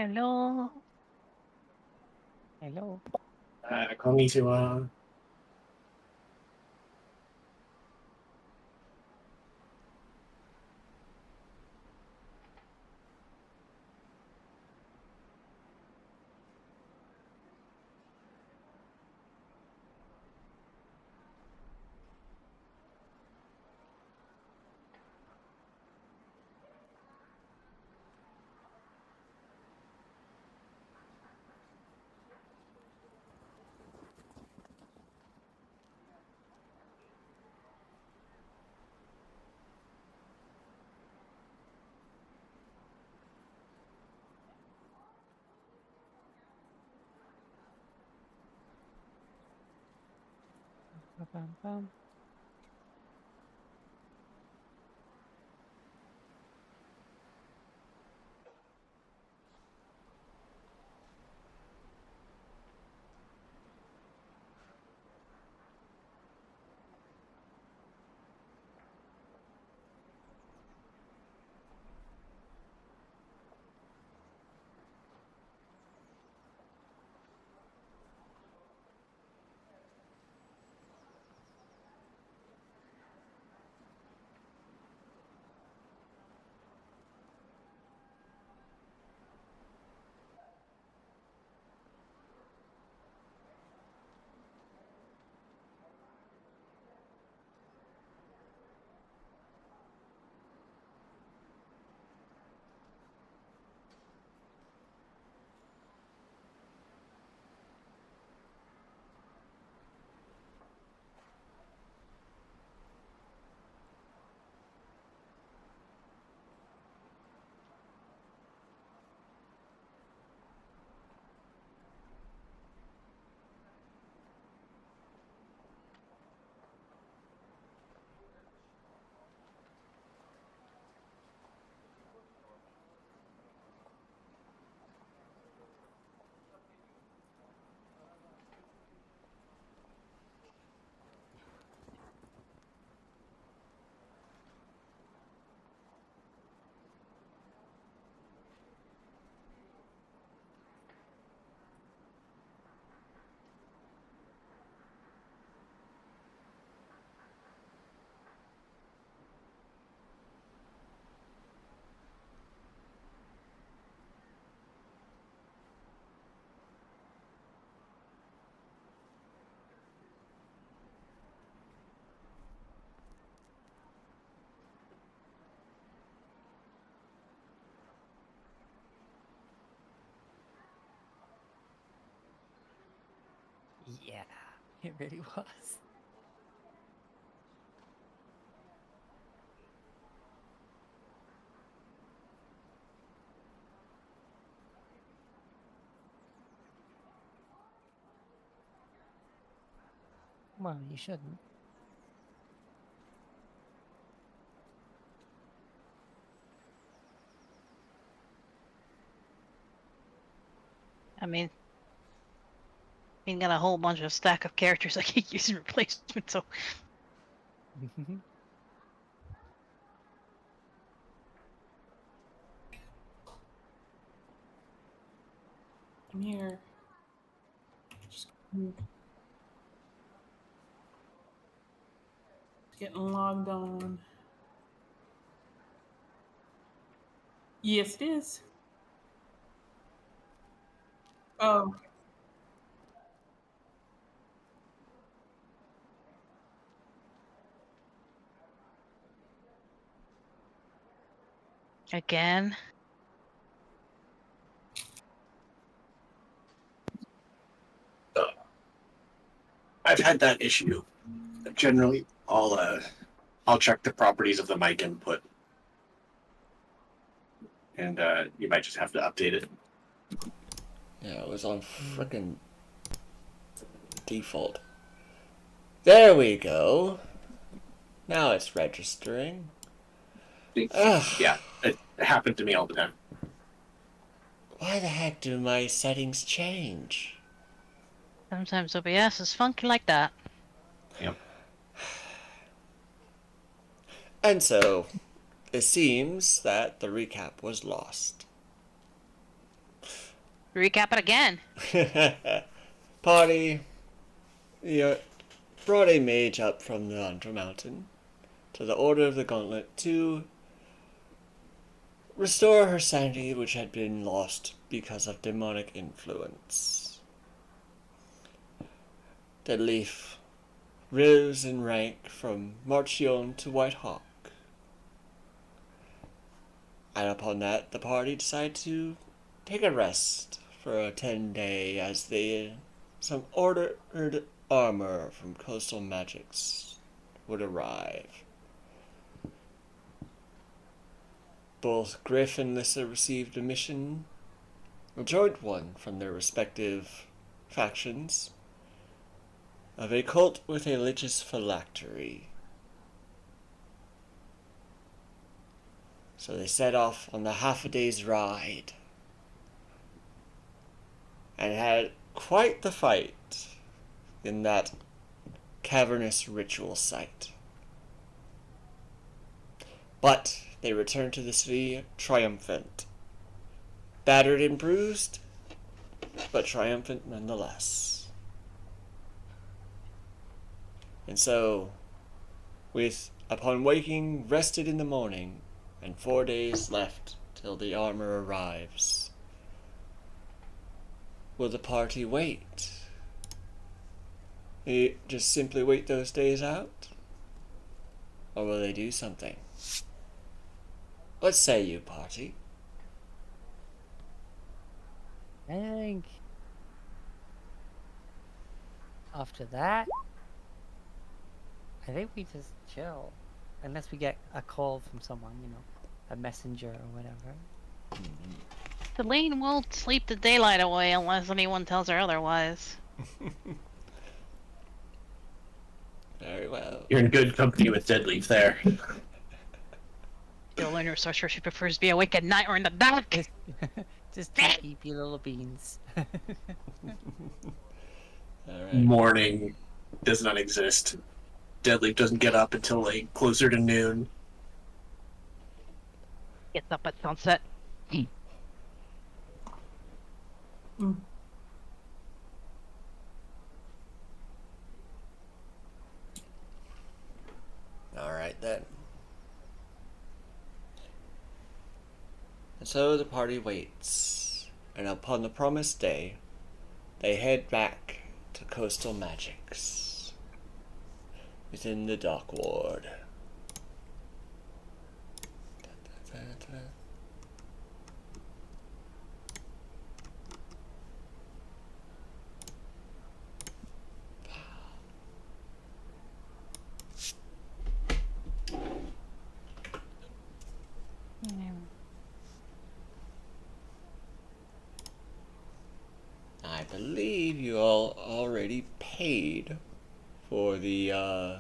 Hello. Hello. Konnichiwa. Ba-bam-bam. Yeah, it really was. Well, you shouldn't. I mean, we got a whole bunch of stack of characters I can use in replacement, so I'm here. Just getting logged on. Yes, it is. Oh, again. I've had that issue. Generally, I'll check the properties of the mic input, and you might just have to update it. Yeah, it was on frickin' default. There we go. Now it's registering. Ugh. Yeah, it happened to me all the time. Why the heck do my settings change? Sometimes OBS is funky like that. Yep. And so, it seems that the recap was lost. Recap it again. Party, you brought a mage up from the Undermountain to the Order of the Gauntlet to restore her sanity, which had been lost because of demonic influence. Deadleaf rose in rank from Marchion to White Hawk. And upon that, the party decided to take a rest for a 10-day as some ordered armor from Coastal Magics would arrive. Both Griff and Lissa received a mission, a joint one from their respective factions, of a cult with a religious phylactery. So they set off on the half-a-day's ride, and had quite the fight in that cavernous ritual site. But they returned to the city triumphant. Battered and bruised, but triumphant nonetheless. And so, upon waking, rested in the morning, and 4 days left till the armor arrives. Will the party wait? Just simply wait those days out? Or will they do something? What say you, party? I think after that, I think we just chill. Unless we get a call from someone, you know, a messenger or whatever. Delane won't sleep the daylight away unless anyone tells her otherwise. Very well. You're in good company with Deadleaf there. She'll learn her sorcerer. She prefers to be awake at night or in the dark. Just to keep you little beans. Alright. Morning does not exist. Deadleaf doesn't get up until like closer to noon. Gets up at sunset. Mm. Alright then. And so the party waits, and upon the promised day, they head back to Coastal Magics within the Dock Ward. I believe you all already paid for the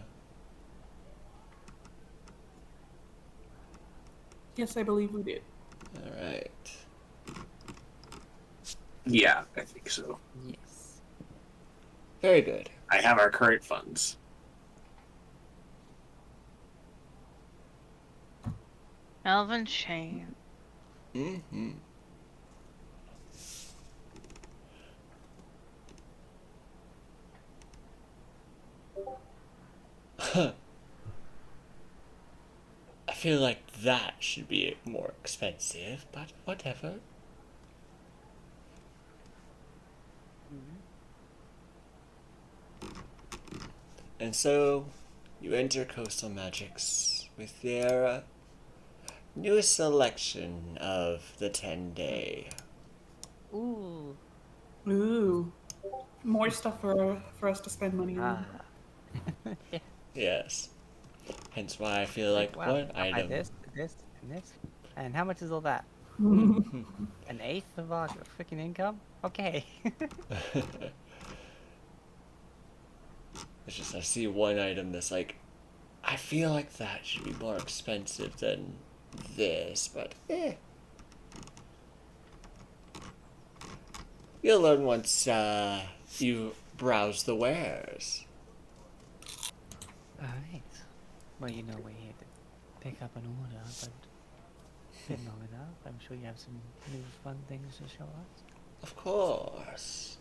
Yes, I believe we did. Alright. Yeah, I think so. Yes. Very good. I have our current funds. Elven Shane. Mm-hmm. I feel like that should be more expensive, but whatever. And so, you enter Coastal Magics with their newest selection of the 10-day. Ooh. Ooh. More stuff for us to spend money on. Yeah. Yes. Hence why I feel like Wow, one I'll buy item. this, this, and this. And how much is all that? Mm. An eighth of our freaking income? Okay. It's just I see one item that's like, I feel like that should be more expensive than this, but eh. You'll learn once you browse the wares. Alright. Well, you know we're here to pick up an order, but been long enough. I'm sure you have some new fun things to show us. Of course.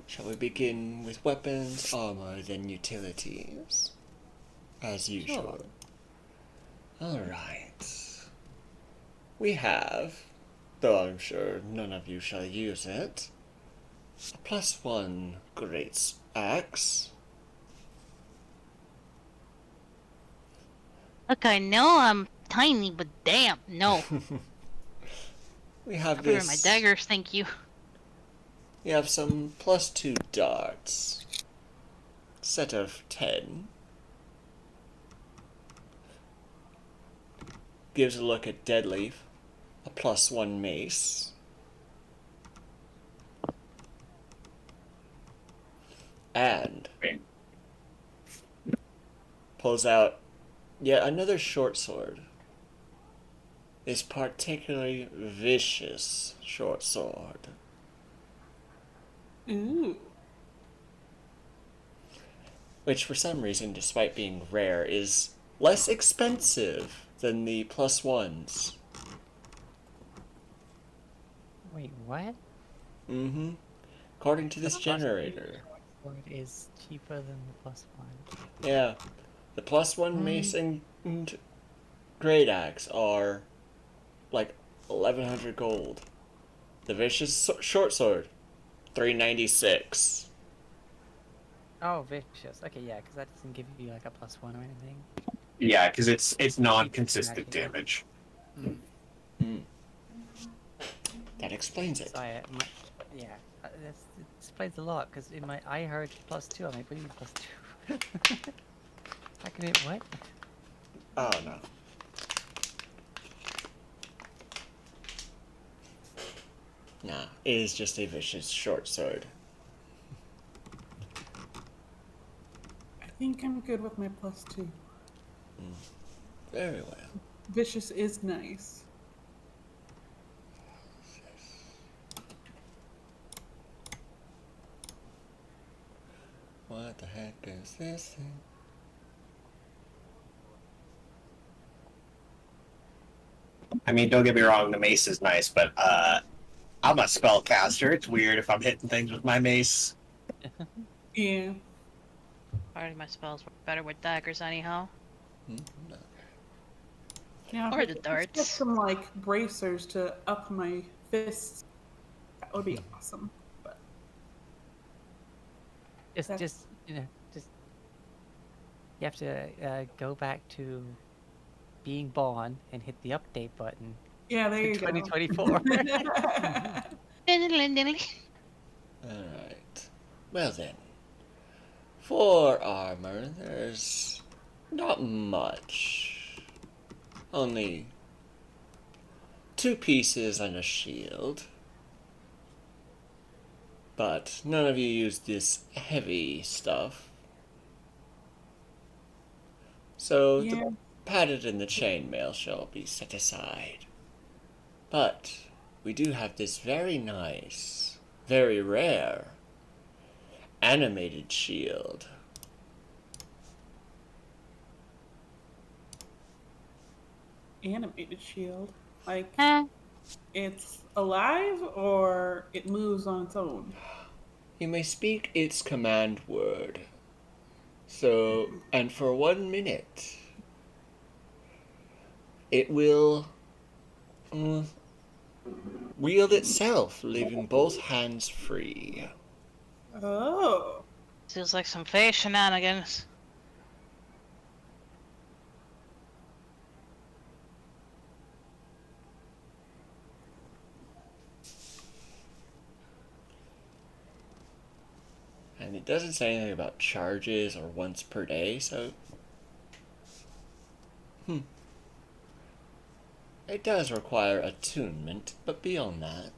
Shall we begin with weapons, armor, then utilities? As usual. Alright. We have, though I'm sure none of you shall use it, a +1 great axe. Look, I know I'm tiny, but damn, no. We have I prefer this. my daggers, thank you. We have some +2 darts. Set of 10. Gives a look at Deadleaf. A +1 mace. And pulls out yet another short sword. This particularly vicious short sword. Ooh. Which for some reason, despite being rare, is less expensive than the +1s. Wait, what? Mm-hmm. According to this The +2 generator. sword is cheaper than the +1. Yeah. The +1 mace and great axe are like 1100 gold. The vicious short sword, 396. Oh, vicious. Okay, yeah, because that doesn't give you like a +1 or anything. Yeah, because it's non-consistent Magic. damage. That explains it. So yeah, this explains a lot because in I heard +2. I'm like, what do you mean +2? How can it what? Oh no. Nah, it is just a vicious short sword. I think I'm good with my +2. Very well. Vicious is nice. What the heck is this thing? I mean, don't get me wrong, the mace is nice, but I'm a spellcaster. It's weird if I'm hitting things with my mace. Yeah. Already my spells work better with daggers anyhow. No. Yeah. Or if the I could darts. Get some like bracers to up my fists. That would be awesome. But That's- Just you have to go back to being born and hit the update button. yeah, there in you go. 2024. Alright. Well then. For armor, there's not much. Only 2 pieces and a shield. But none of you use this heavy stuff. So Yeah. the padded and the chainmail shall be set aside. But we do have this very nice, very rare, animated shield. Animated shield. Like Eh, it's alive or it moves on its own. You may speak its command word. So, and for 1 minute, it will wield itself, leaving both hands free. Oh. feels like some face shenanigans. And it doesn't say anything about charges or once per day, so... It does require attunement, but beyond that...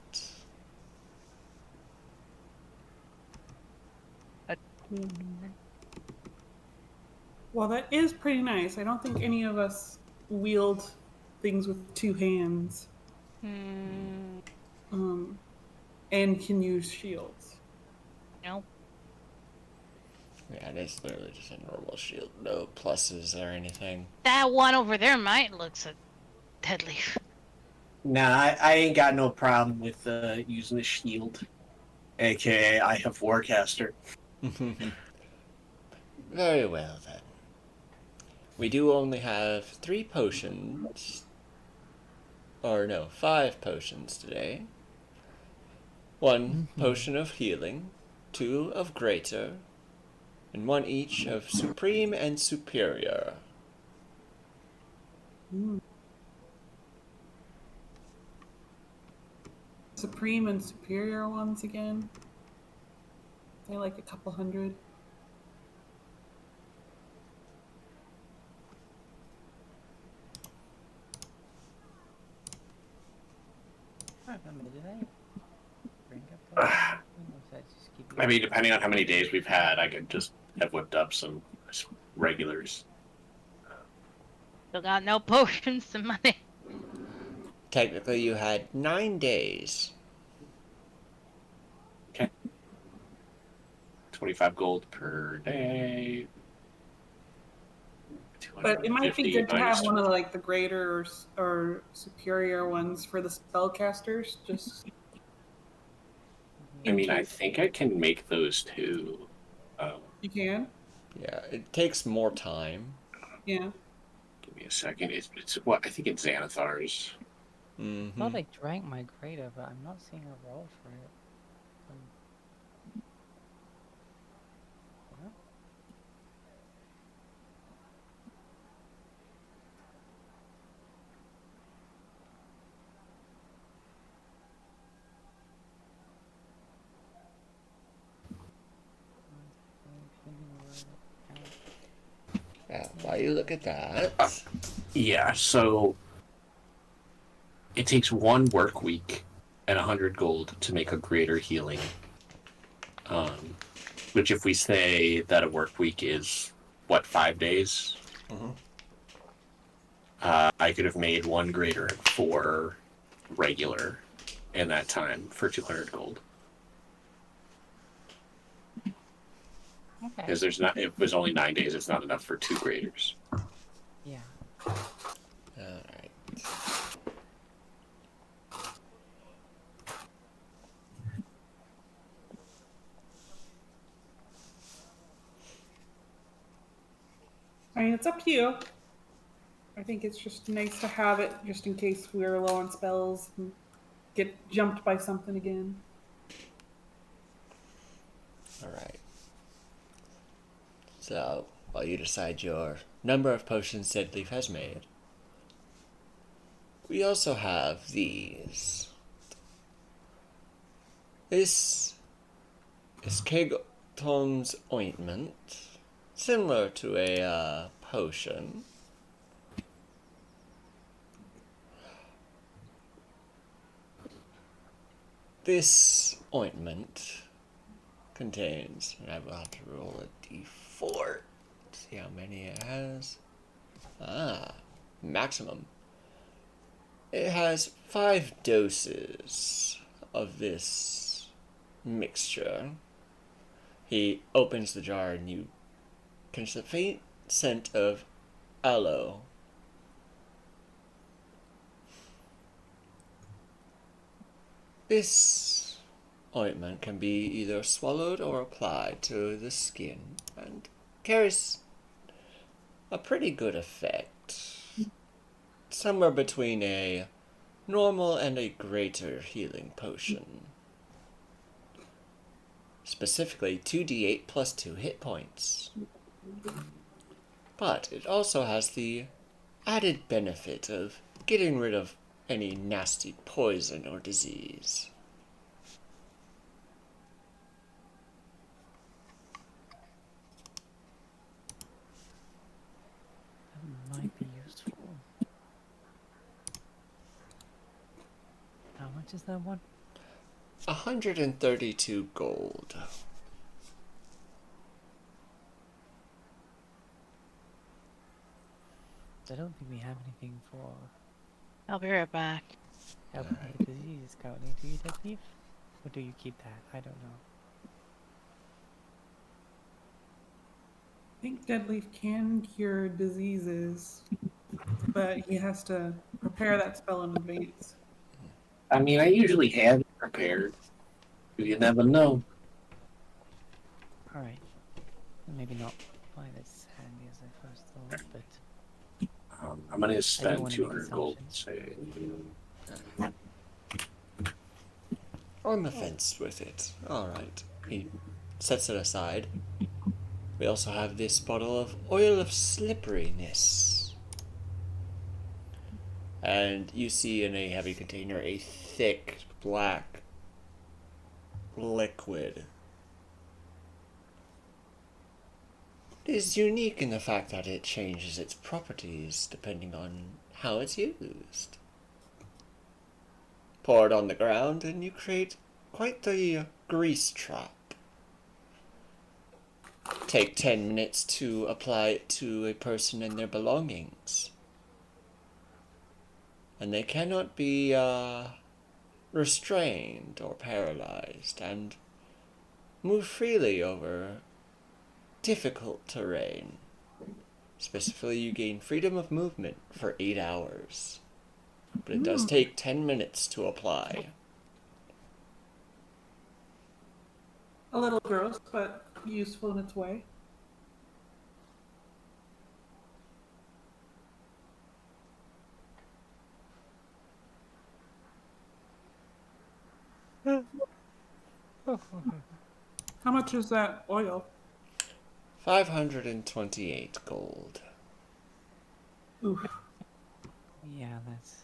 Well, that is pretty nice. I don't think any of us wield things with 2 hands. And can use shields. Nope. Yeah, it is literally just a normal shield. No pluses or anything. That one over there might look a deadly. Nah, I ain't got no problem with using the shield. AKA, I have Warcaster. Very well then. We do only have 3 potions. Or no, 5 potions today. 1 potion of healing, 2 of greater, and 1 each of supreme and superior. Supreme and superior ones again. They're like a couple hundred. I don't remember, did I bring up that? Or did I just keep it? I mean, depending on how many days we've had, I could just have whipped up some regulars. Still got no potions and money. Technically, you had 9 days. 25 gold per day. But it might be 250 good to have minus one of like the greater or superior ones for the spellcasters. Just I mean, I think I can make those too. you can. Yeah, it takes more time. Yeah. Give me a second. It's what I think it's Xanathar's. I thought I drank my greater, but I'm not seeing a roll for it. Yeah. Yeah, while you look at that. Yeah, so it takes 1 work week and 100 gold to make a greater healing. Which, if we say that a work week is what, 5 days? I could have made 1 greater and 4 regular in that time for 200 gold. Okay. Because there's not, it was only 9 days. It's not enough for 2 graders. Yeah. Alright. I mean, it's up to you. I think it's just nice to have it just in case we're low on spells and get jumped by something again. Alright. So, while you decide your number of potions Deadleaf has made, we also have these. This is Kegtom's ointment, similar to a potion. This ointment contains, and I will have to roll a d4, see how many it has. Maximum. It has 5 doses of this mixture. He opens the jar and you can see the faint scent of aloe. This ointment can be either swallowed or applied to the skin and carries a pretty good effect. Somewhere between a normal and a greater healing potion. Specifically 2d8 plus 2 hit points. But it also has the added benefit of getting rid of any nasty poison or disease. That might be useful. How much is that one? 132 gold. I don't think we have anything for I'll be right back. helping with disease currently. Do you, Deadleaf? Or do you keep that? I don't know. I think Deadleaf can cure diseases, but he has to prepare that spell in advance. I mean, I usually have it prepared. You never know. Alright. Maybe not quite as handy as I first thought, but I'm gonna I don't spend want to make 200 gold. assumptions. Say. On the fence with it. Alright. He sets it aside. We also have this bottle of oil of slipperiness. And you see in a heavy container a thick black liquid. It is unique in the fact that it changes its properties depending on how it's used. Pour it on the ground and you create quite the grease trap. Take 10 minutes to apply it to a person and their belongings. And they cannot be restrained or paralyzed and move freely over difficult terrain. Specifically, you gain freedom of movement for 8 hours. But it does take 10 minutes to apply. A little gross, but useful in its way. How much is that oil? 528 gold. Oof. yeah, that's.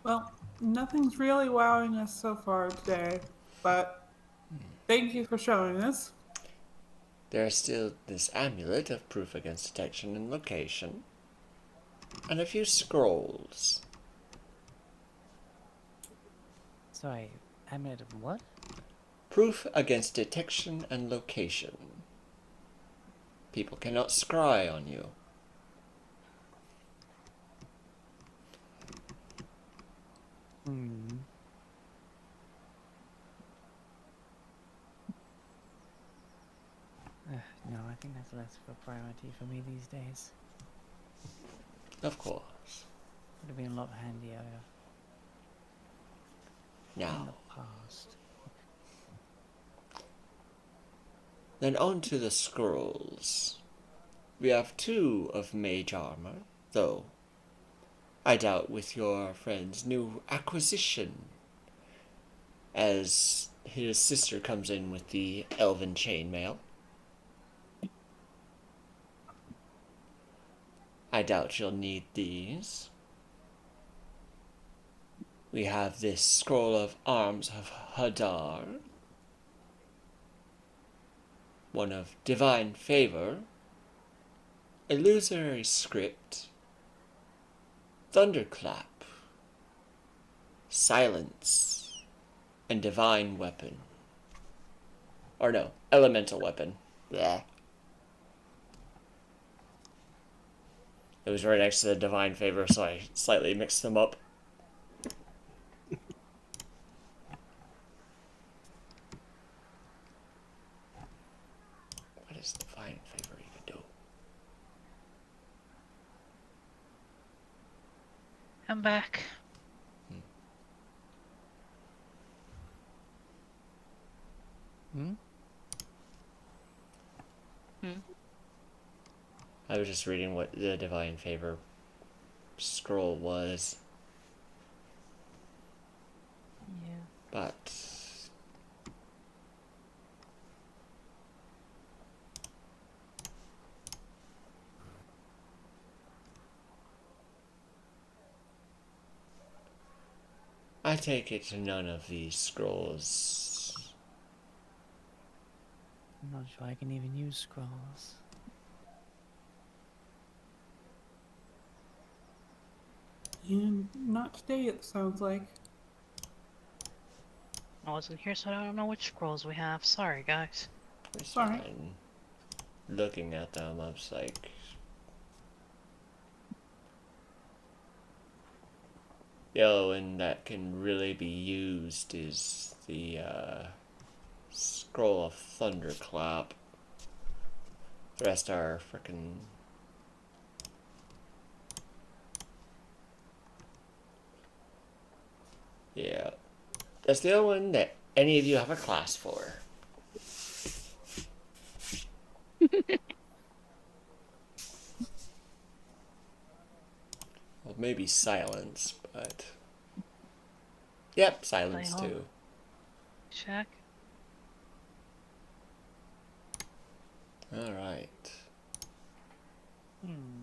Well, nothing's really wowing us so far today, but thank you for showing us. There is still this amulet of proof against detection and location. And a few scrolls. Sorry, amulet of what? Proof against detection and location. People cannot scry on you. No, I think that's less of a priority for me these days. Of course. Would have been a lot handier in Now, the past. then on to the scrolls. We have 2 of mage armor, though I doubt with your friend's new acquisition, as his sister comes in with the elven chainmail. I doubt you'll need these. We have this scroll of arms of Hadar, one of divine favor, illusory script, thunderclap, silence, and divine weapon. Or no, elemental weapon. Bleh. It was right next to the divine favor, so I slightly mixed them up. What does divine favor even do? I'm back. Hmm? I was just reading what the divine favor scroll was, Yeah. but I take it none of these scrolls. I'm not sure I can even use scrolls. And not today, it sounds like. I wasn't here, so I don't know which scrolls we have. Sorry, guys. It's Sorry. fine. Looking at them, I was like, the other one that can really be used is the scroll of thunderclap. The rest are frickin' Yeah. That's the only one that any of you have a class for. Well, maybe silence, but. Yep, silence Play too. Check. Alright. Hmm.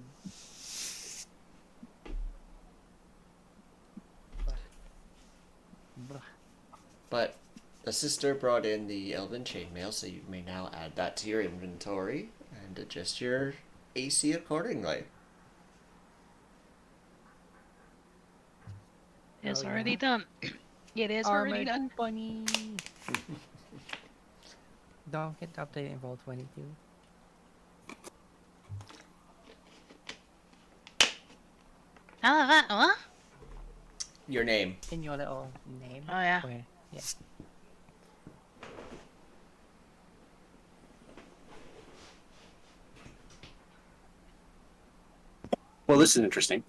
Blah. But the sister brought in the elven chainmail, so you may now add that to your inventory and adjust your AC accordingly. It's Oh, already yeah. done. It is already Armored done. bunny. Don't get updated in Roll 22. What? Your name. In your little name. Oh, yeah. Where? Yeah. Well, this is interesting.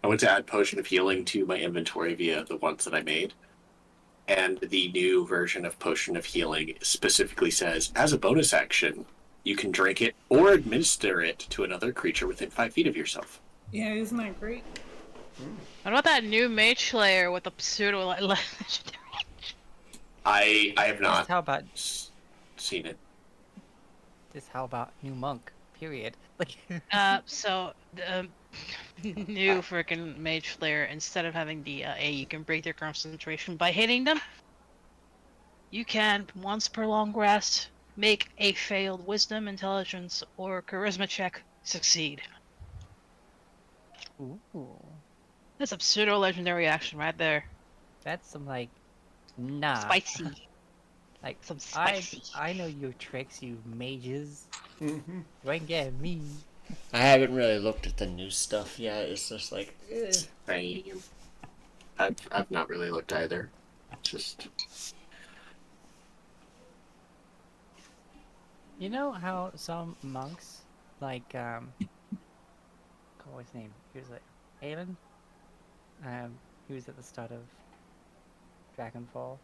I went to add Potion of Healing to my inventory via the ones that I made. And the new version of Potion of Healing specifically says, as a bonus action, you can drink it or administer it to another creature within 5 feet of yourself. Yeah, isn't that great? What about that new Mage Slayer with the pseudo legendary? I have Just not how about seen it. how about new monk? Period. Like. So the new freaking Mage Slayer, instead of having the A, you can break their concentration by hitting them. You can, once per long rest, make a failed Wisdom, Intelligence, or Charisma check succeed. Ooh. That's a pseudo legendary action right there. That's some like. Nah. Spicy. Like Some spicy. I know your tricks, you mages. Mm-hmm. You ain't getting me. I haven't really looked at the new stuff yet. It's just like, I've not really looked either. Just You know how some monks, like what's his name? He was like Aelin. He was at the start of Dragonfall,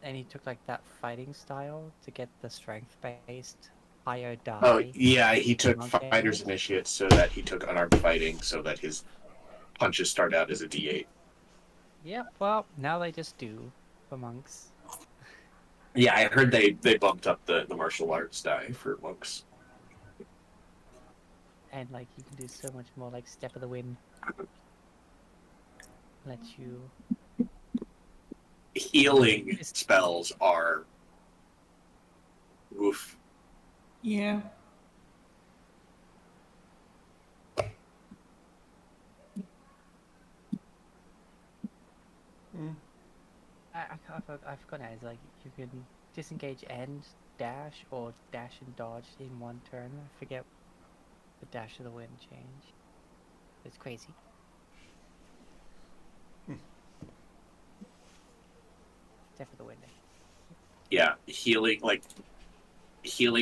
and he took like that fighting style to get the strength-based higher die. oh yeah, he took monk Fighter's damage. Initiate so that he took unarmed fighting so that his punches start out as a D8. Yep. Well, now they just do for monks. Yeah, I heard they bumped up the martial arts die for monks. And like you can do so much more, like Step of the Wind. Let you. Healing spells are woof. Yeah. I forgot now. It's like you can disengage and dash, or dash and dodge in one turn. I forget the dash of the wind change. It's crazy. Step of the wind. Yeah, healing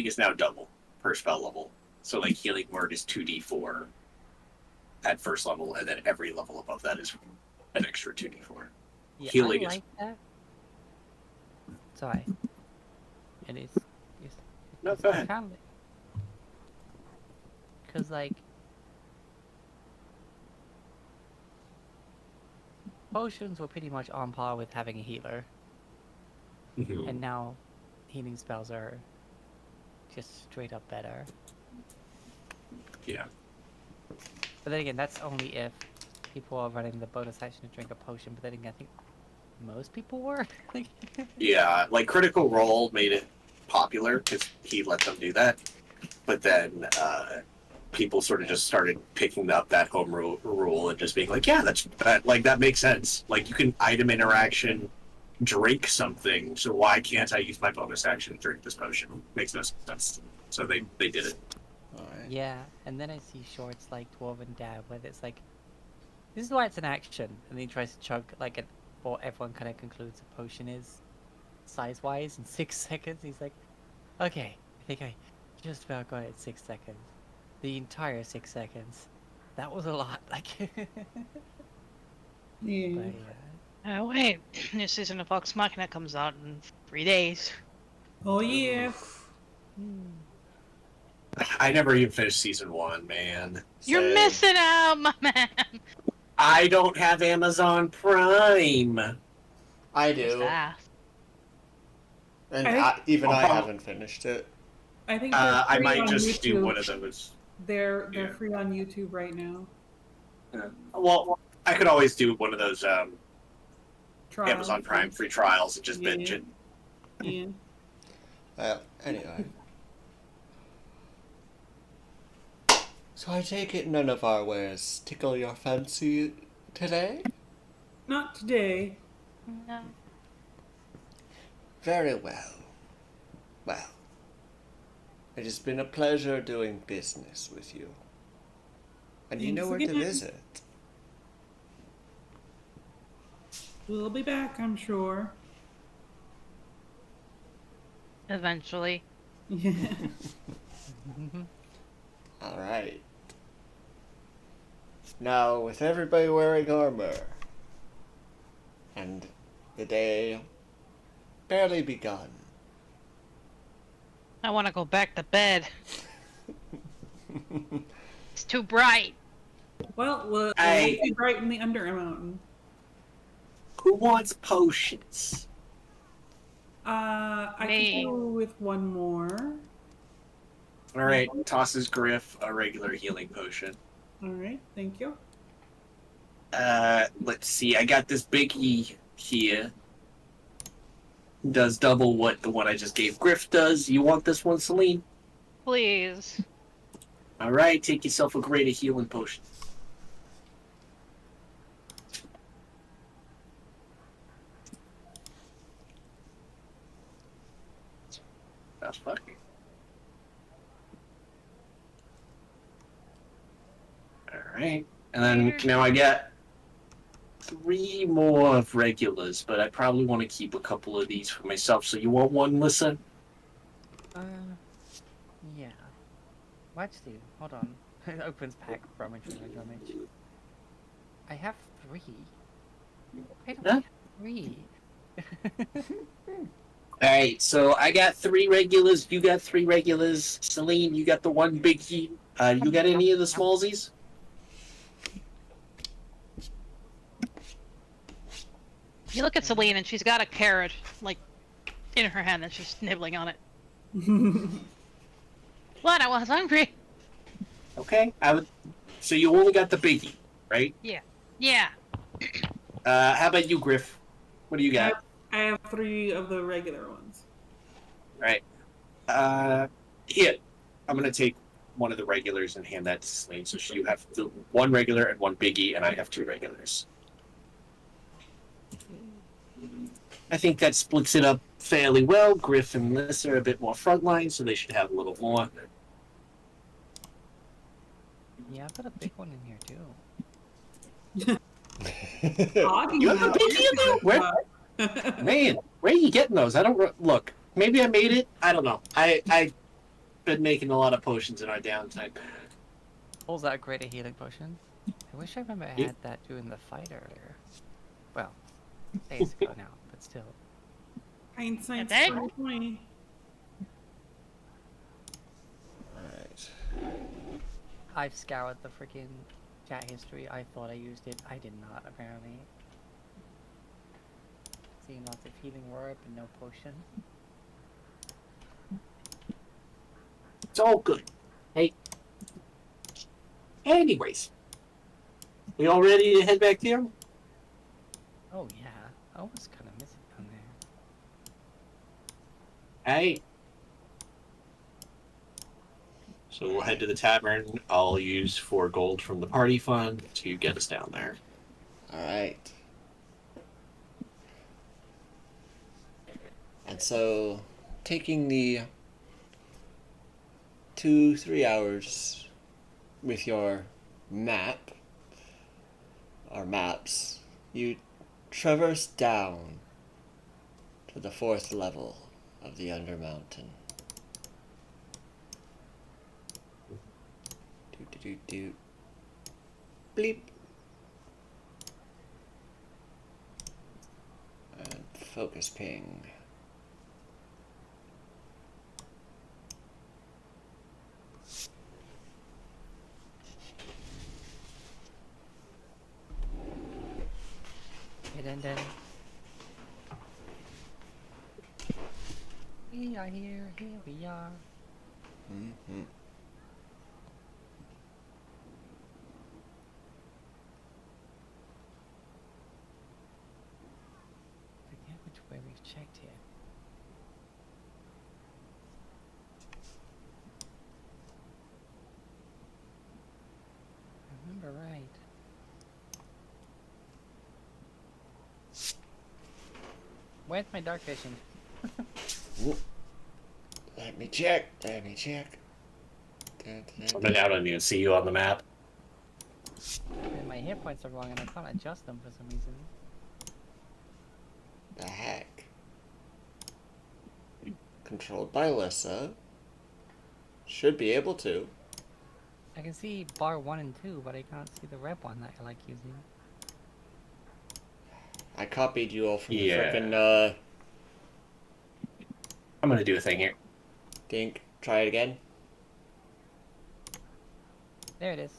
is now double per spell level. So like healing word is 2d4 at first level, and then every level above that is an extra 2d4. Yeah, Healing I is like that. Sorry. It's no, go ahead. Because like potions were pretty much on par with having a healer, Mhm. and now healing spells are just straight up better. Yeah. But then again, that's only if people are running the bonus action to drink a potion. But then again, I think most people were. Like, Yeah, like Critical Role made it popular because he let them do that. But then people sort of just started picking up that home rule and just being like, yeah, that makes sense. Like you can item interaction, drink something, so why can't I use my bonus action to drink this potion? Makes no sense. So they did it. alright. yeah, and then I see shorts like Dwarven Dad, where it's like, this is why it's an action, and then he tries to chug like what everyone kind of concludes a potion is, size-wise, in 6 seconds. He's like, okay, I think I just about got it in 6 seconds. The entire 6 seconds. That was a lot. Like, Yeah. but yeah. Oh wait, new season of Vox Machina comes out in 3 days. Oh yeah. I never even finished season 1, man. You're Same. missing out, my man. I don't have Amazon Prime. I Just do, ask. and I even I'll I prob- haven't finished it. think they're I free might on just do YouTube. one of those. They're Yeah. free on YouTube right now. Well, I could always do one of those Trial. Amazon Prime free trials and just binge it. Yeah. Anyway. So I take it none of our wares tickle your fancy today? Not today. No. Very well. Well, it has been a pleasure doing business with you. And you know Thanks where to again. visit. We'll be back, I'm sure. Eventually. Yeah. Alright. Now, with everybody wearing armor, and the day barely begun, I want to go back to bed. It's too bright. Well, we'll be right in the Under Mountain. Who wants potions? I Me. can go with one more. All right, tosses Griff a regular healing potion. All right, thank you. Let's see. I got this biggie here. Does double what the one I just gave Griff does. You want this one, Celine? Please. All right, take yourself a greater healing potion. That's fucking. All right, and then now I got 3 more of regulars, but I probably want to keep a couple of these for myself. So you want one, Lissa? Yeah. Well, actually, hold on. It opens pack rummage. I have 3. I don't Huh? have 3. All right, so I got 3 regulars. You got 3 regulars. Celine, you got the one biggie. You got any of the smallsies? You look at Celine and she's got a carrot, like, in her hand and she's nibbling on it. What? I was hungry. Okay, So you only got the biggie, right? Yeah. How about you, Griff? What do you got? I have 3 of the regular ones. Right. Here, I'm gonna take one of the regulars and hand that to Celine. So you have the 1 regular and 1 biggie, and I have 2 regulars. I think that splits it up fairly well. Griff and Liz are a bit more frontline, so they should have a little more. Yeah, I've got a big one in here too. You have a biggie in there? Where? Man, where are you getting those? I don't look. Maybe I made it. I don't know. I've been making a lot of potions in our downtime. Pulls out a greater healing potion. I wish I remember I had that during the fight earlier. Well, days ago now, but still. Hindsight's Okay. 2020. Alright. I've scoured the freaking chat history. I thought I used it. I did not, apparently. Seeing lots of healing word, but no potion. It's all good. Hey. Anyways, we all ready to head back there? Oh yeah, I was kind of missing down there. Hey. So we'll head to the tavern. I'll use 4 gold from the party fund to get us down there. Alright. And so, taking the 2-3 hours with your map, or maps, you traverse down to the 4th level of the Undermountain. Do. Bleep. focus ping. Dun. We are here we are. Mm-hmm. Forget which way we've checked here. I remember right. Where's my dark vision? Let me check. Dun, I don't even see you on the map. And my hit points are wrong and I can't adjust them for some reason. The heck? Controlled by Alyssa. Should be able to. I can see bar 1 and 2, but I can't see the red one that I like using. I copied you all from the Yeah. frickin' I'm gonna do a thing here. Dink. Try it again. There it is.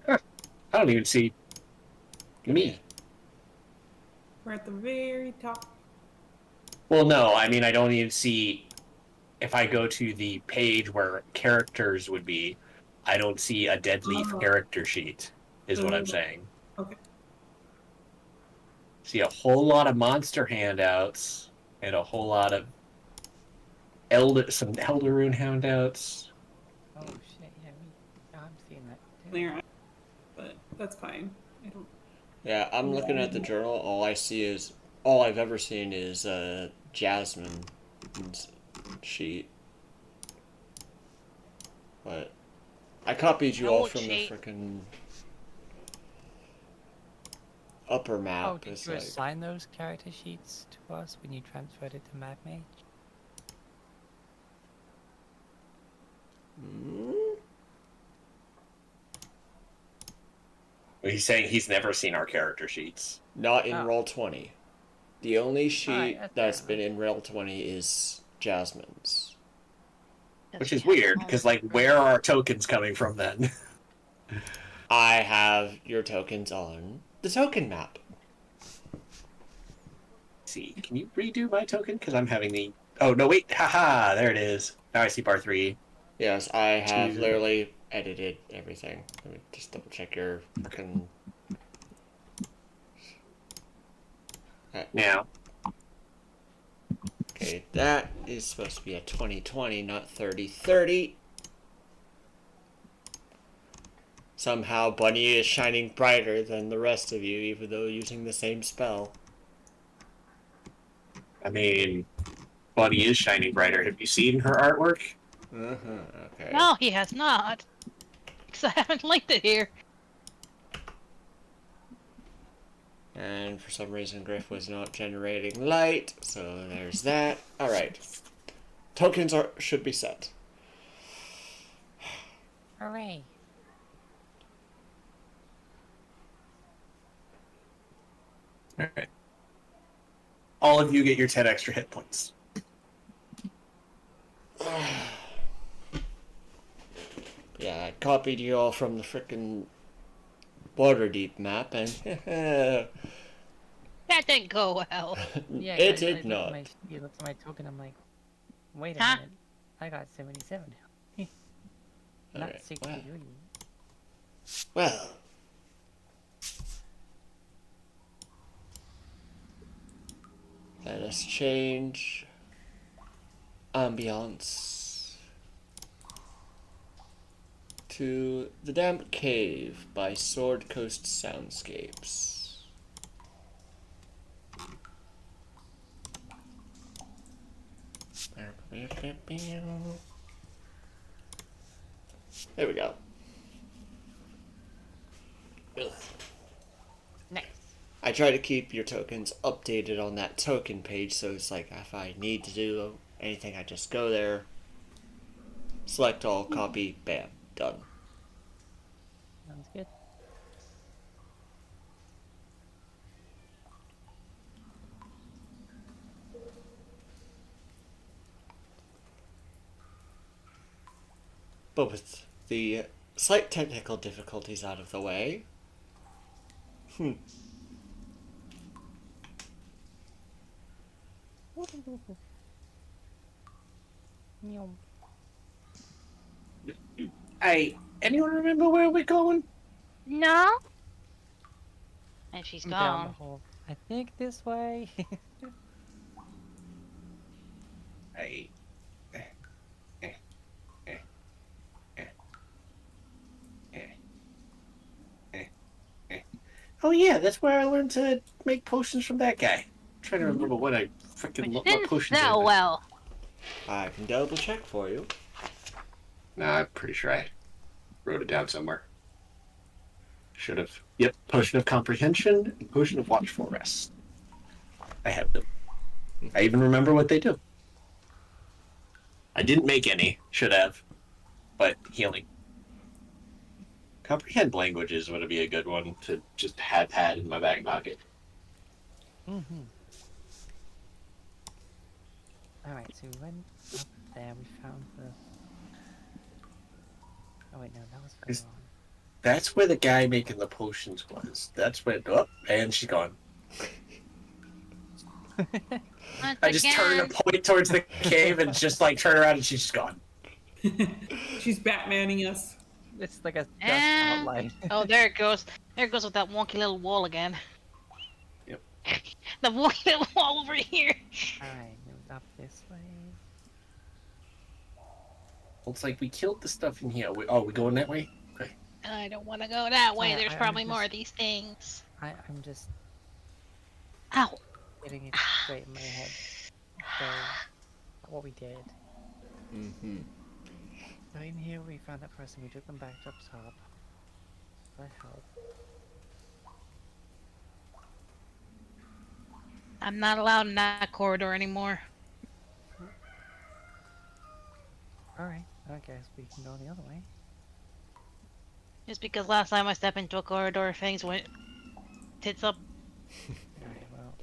I don't even see me. We're at the very top. Well, no, I mean, I don't even see. If I go to the page where characters would be, I don't see a dead leaf character sheet, is what I'm saying. Okay. See a whole lot of monster handouts and a whole lot of some Elderrune handouts. Oh shit, yeah, I'm seeing that too. There, but that's fine. I don't. Yeah, I'm looking at the journal. All I've ever seen is Jasmine's sheet. But I copied you all from the frickin' upper map. Oh, did you assign those character sheets to us when you transferred it to Mad Mage? He's saying he's never seen our character sheets. Not in Roll20. The only sheet that's been fair in Roll20 is Jasmine's. Which is weird, because, like, where are our tokens coming from then? I have your tokens on the token map. See, can you redo my token? Because I'm having the... Oh, no, wait. Haha, there it is. Now I see bar 3. Yes, I have literally edited everything. Let me just double check your fucking... Now. Okay, that is supposed to be a 2020, not 3030. Somehow Bunny is shining brighter than the rest of you, even though using the same spell. I mean, Bunny is shining brighter. Have you seen her artwork? Okay. No, he has not. Because I haven't linked it here. And for some reason, Griff was not generating light, so there's that. Alright. Tokens should be set. Hooray! Alright. All of you get your 10 extra hit points. Yeah, I copied you all from the frickin' Waterdeep map, and That didn't go well. Yeah, it did not. You looked at my token, I'm like, wait a Huh? minute, I got 77 now. Not Alright, 63. Well. Let us change ambiance to The Damp Cave by Sword Coast Soundscapes. There we go. Ugh. Nice. I try to keep your tokens updated on that token page, so it's like if I need to do anything, I just go there, select all, copy, bam, done. Sounds good. But with the slight technical difficulties out of the way, Hey, anyone remember where we're going? No. And she's Down the gone. hall. I think this way. Hey. Oh yeah, that's where I learned to make potions from that guy. I'm trying to remember what I freaking what Didn't potions. smell well. I can double check for you. No, I'm pretty sure I wrote it down somewhere. Should have. Yep, potion of comprehension and potion of watchful rest. I have them. I even remember what they do. I didn't make any. Should have. But healing. Comprehend languages would be a good one to just have had in my back pocket. Mm-hmm. Alright, so we went up there, we found the... Oh wait, no, that was further on. That's where the guy making the potions was. That's where. Oh, and she's gone. Once I just turn again. and point towards the cave and just like turn around and she's just gone. She's Batmaning us. It's like a dust And- outline. Oh, there it goes. There it goes with that wonky little wall again. Yep. The wonky little wall over here. Alright, move up this way. It's like we killed the stuff in here. We going that way? Okay. I don't want to go that way. Yeah, There's I'm probably more just- of these things. I'm just Ow. getting it straight in my head. So, what we did. Mm-hmm. So in here we found that person, we took them back up top. That helped. I'm not allowed in that corridor anymore. Alright, I guess we can go the other way. Just because last time I stepped into a corridor, things went tits up. Alright, well.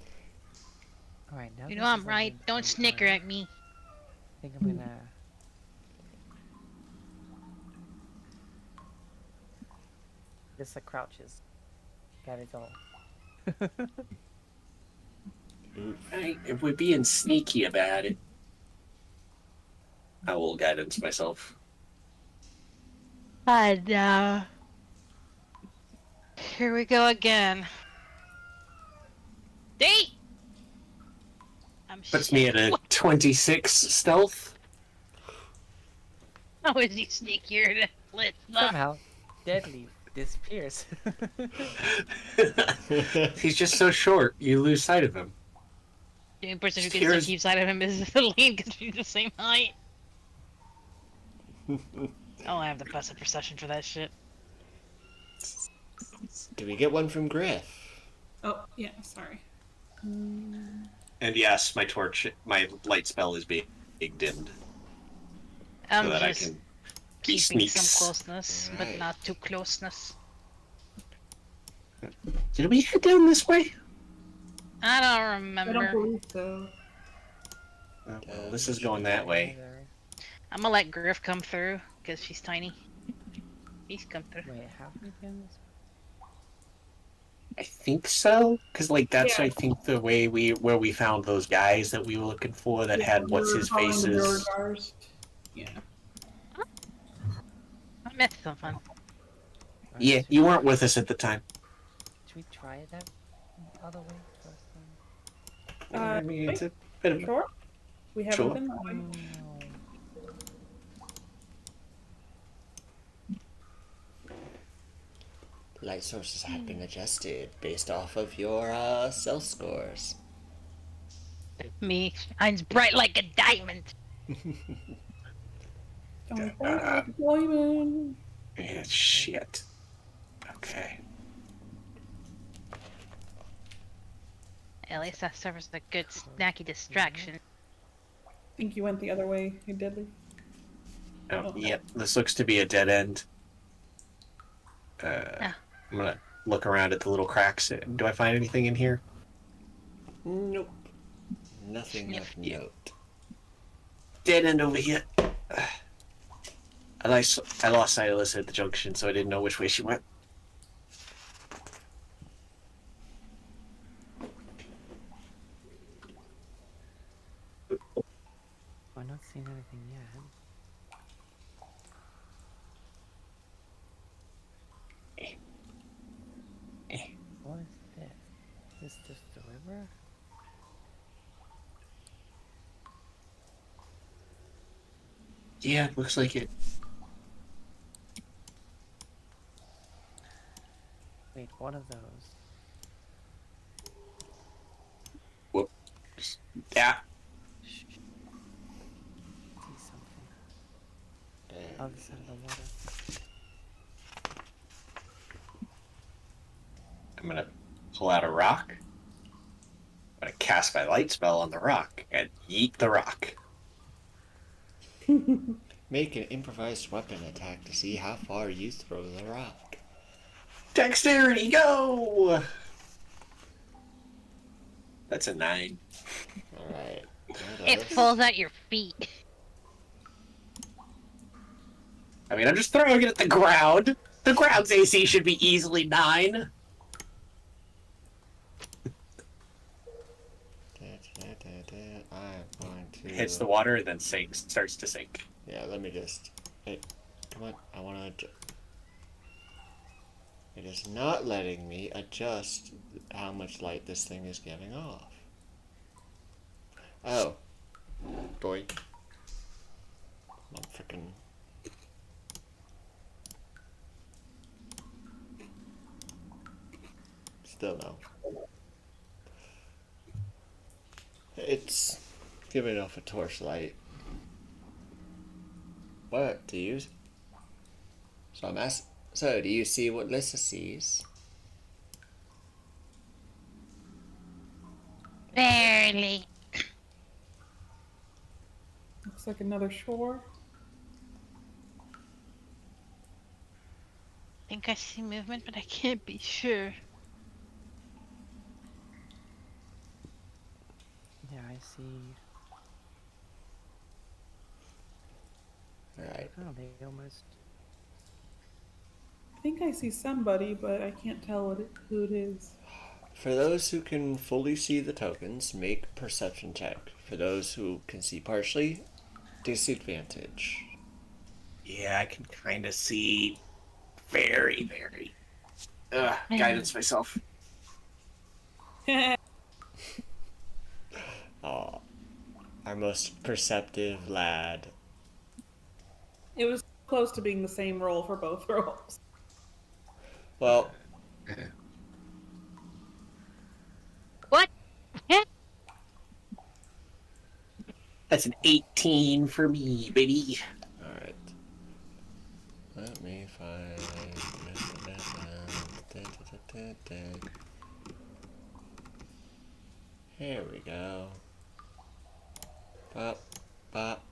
Alright, now You this know I'm is right. ending Don't sometime. snicker at me. I think I'm gonna... This crouches. That is all. Hey, if we're being sneaky about it, I will guidance myself. And, here we go again. Date! I'm Puts me at a 26 stealth. How is he sneakier than Blitz? Somehow, Deadly disappears. He's just so short, you lose sight of him. The only person who Here's- can keep sight of him is Celine because we're the same height. I'll have the passive perception for that shit. Do we get one from Griff? Oh, yeah, sorry. And yes, my light spell is being dimmed I'm so that I just can be keeping sneaks. some closeness, but Right. not too closeness. Did we head down this way? I don't I remember. don't believe so. Oh, well, this is going that way. Either. I'm gonna let Griff come through because she's tiny. He's come through. Wait, have we been this I think so, because like that's Yeah. I think the way where we found those guys that we were looking for that had We what's were his following the faces. Beauregars. Yeah. I missed something. Alright, Yeah, should you weren't with us at the time. Should we try that other way first I mean, it's a bit of Sure. We haven't Sure. been that way. then? Light sources have been adjusted based off of your self scores. Me, mine's bright like a diamond. Don't fight like a diamond. yeah, shit. Okay. At least that serves a good snacky distraction. I think you went the other way, you deadly. Oh, yep. This looks to be a dead end. Ah. I'm gonna look around at the little cracks. Do I find anything in here? Nope. Nothing Sniff. of note. Dead end over here. I lost sight of Alyssa at the junction, so I didn't know which way she went. I've not seen anything yet. What is this? Is this just the river? Yeah, looks like it. Wait, what are those? Whoop. Yeah. Shh. See something. Damn. Other side of the water. I'm gonna pull out a rock. I'm gonna cast my light spell on the rock and yeet the rock. Make an improvised weapon attack to see how far you throw the rock. Dexterity, go! That's a 9. Alright. It falls at your feet. I mean, I'm just throwing it at the ground. The ground's AC should be easily 9. I'm going to... Hits the water and then sinks, starts to sink. Yeah, let me just... Hey, come on. I want to... It is not letting me adjust how much light this thing is giving off. Oh. Boy. I'm freaking... Still no. It's giving off a torchlight. What do you... So I'm asking... So, do you see what Lissa sees? Barely. Looks like another shore. I think I see movement, but I can't be sure. Yeah, I see. Alright. Oh, they almost. I think I see somebody, but I can't tell who it is. For those who can fully see the tokens, make a perception check. For those who can see partially, disadvantage. Yeah, I can kind of see very. Guidance myself. Aw. Our most perceptive lad. It was close to being the same roll for both rolls. Well, What? That's an 18 for me, baby. alright. Let me find... Here we go. Bop, bop.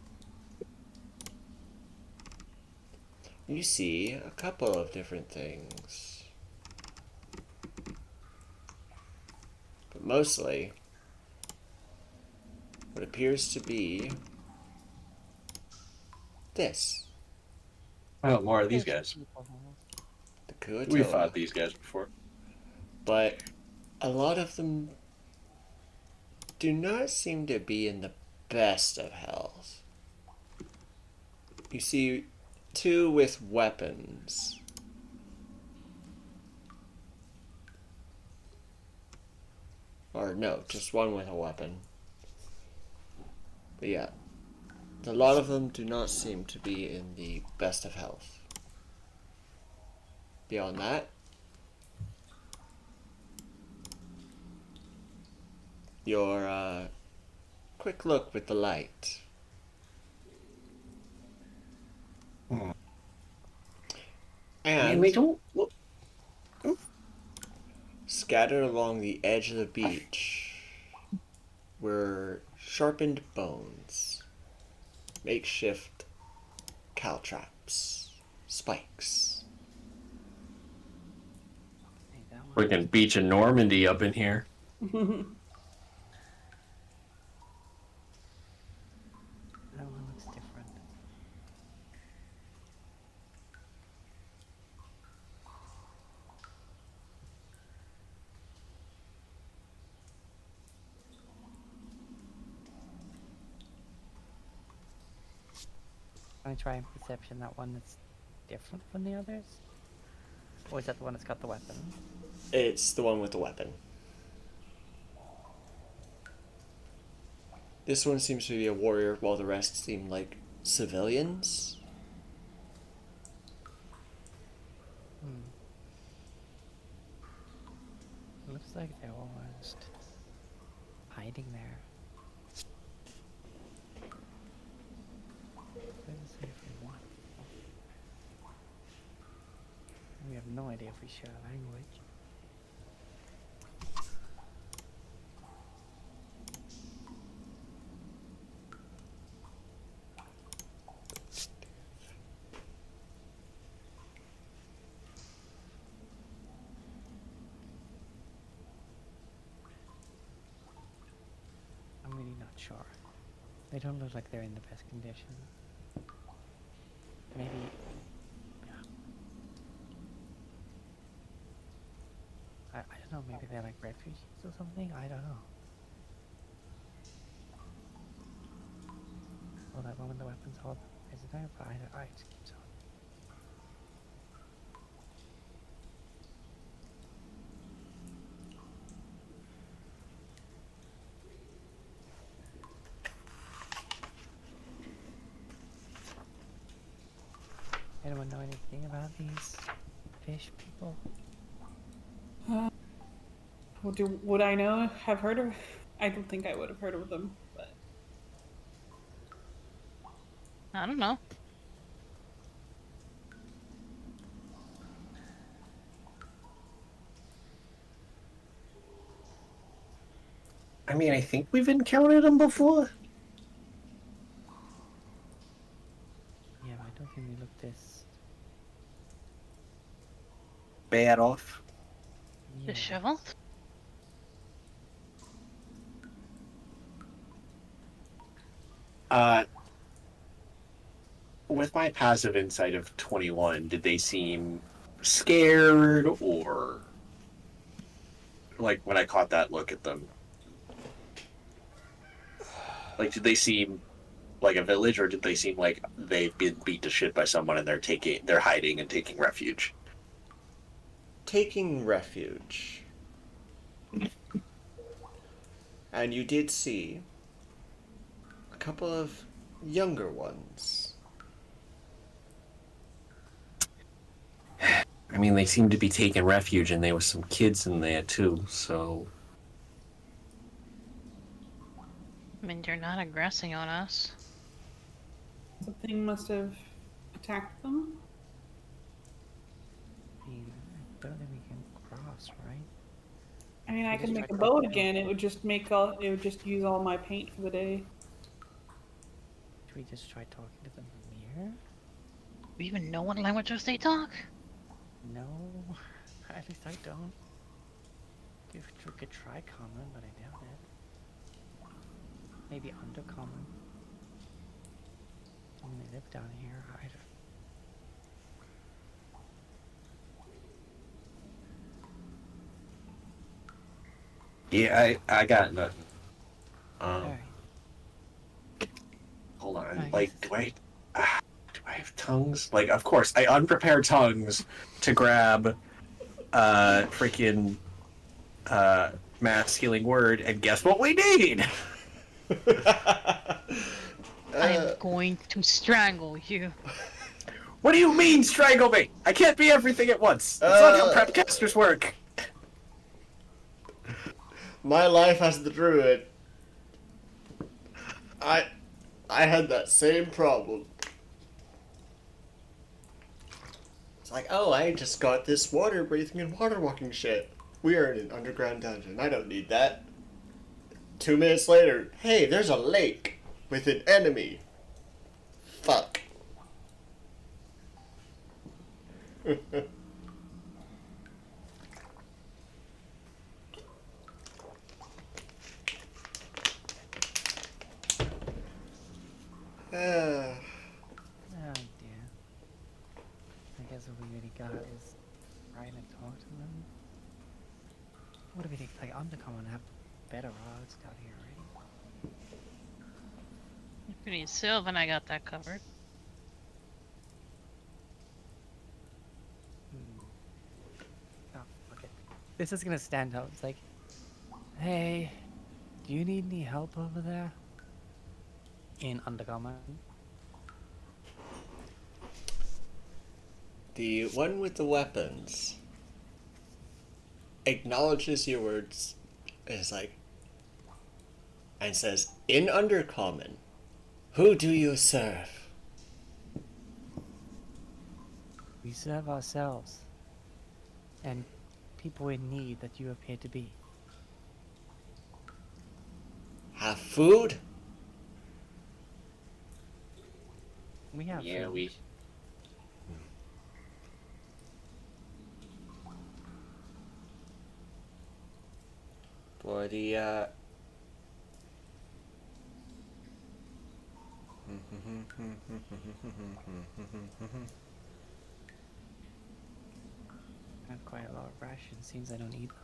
You see a couple of different things. But mostly, what appears to be this. Oh, more of these guys. The Kuatoa. We fought these guys before. But a lot of them do not seem to be in the best of health. You see two with weapons. Or no, just one with a weapon. But yeah, a lot of them do not seem to be in the best of health. Beyond that, your quick look with the light. And we don't look. scattered along the edge of the beach were sharpened bones, makeshift caltraps, spikes. Hey, that one. Freaking beach in Normandy up in here. That one looks different. Can I try and perception that one that's different from the others? Or is that the one that's got the weapon? It's the one with the weapon. This one seems to be a warrior, while the rest seem like civilians. Looks like they're almost hiding there. Let's see if we want. We have no idea if we share a language. I'm really not sure. They don't look like they're in the best condition. Maybe. I don't know, maybe they're like refugees or something? I don't know. Oh, that one with the weapons hold is it there? But I just keep on. Anyone know anything about these fish people? Would I know? Have heard of? I don't think I would have heard of them. But I don't know. I mean, I think we've encountered them before. Yeah, but I don't think they look this. Bad off. Yeah. Disheveled? With my passive insight of 21, did they seem scared or like when I caught that look at them? Like, did they seem like a village, or did they seem like they've been beat to shit by someone and they're hiding and taking refuge? Taking refuge. And you did see a couple of younger ones. I mean, they seemed to be taking refuge, and there was some kids in there too. So, I mean, they're not aggressing on us. something must have attacked them. I mean, I don't think we can cross, right? I mean, I We could just make a tried boat crossing. again. It would just make all. It would just use all my paint for the day. Should we just try talking to them from here? Do we even know what languages they talk? No, at least I don't. We could try common, but I doubt it. Maybe undercommon. I mean, they live down here. I don't. yeah, I got nothing. Alright. Hold on. I Like, guess- do I have tongues? Like, of course, I unprepared tongues to grab freaking mass healing word, and guess what we need? I'm going to strangle you. What do you mean, strangle me? I can't be everything at once. That's not how prep casters work. My life as the druid. I had that same problem. It's like, oh, I just got this water breathing and water walking shit. We are in an underground dungeon. I don't need that. 2 minutes later, hey, there's a lake with an enemy. Fuck. Oh dear. I guess what we really got is trying to talk to them. What do we think? Like, undercommon have better odds down here, right? Pretty Sylvan, I got that covered. This is gonna stand out. It's like, hey, do you need any help over there? In Undercommon. The one with the weapons acknowledges your words, is like, and says, in Undercommon, who do you serve? We serve ourselves. And people in need that you appear to be. Have food? We have Yeah, food. we. For the, I have quite a lot of rations. Seems I don't eat them.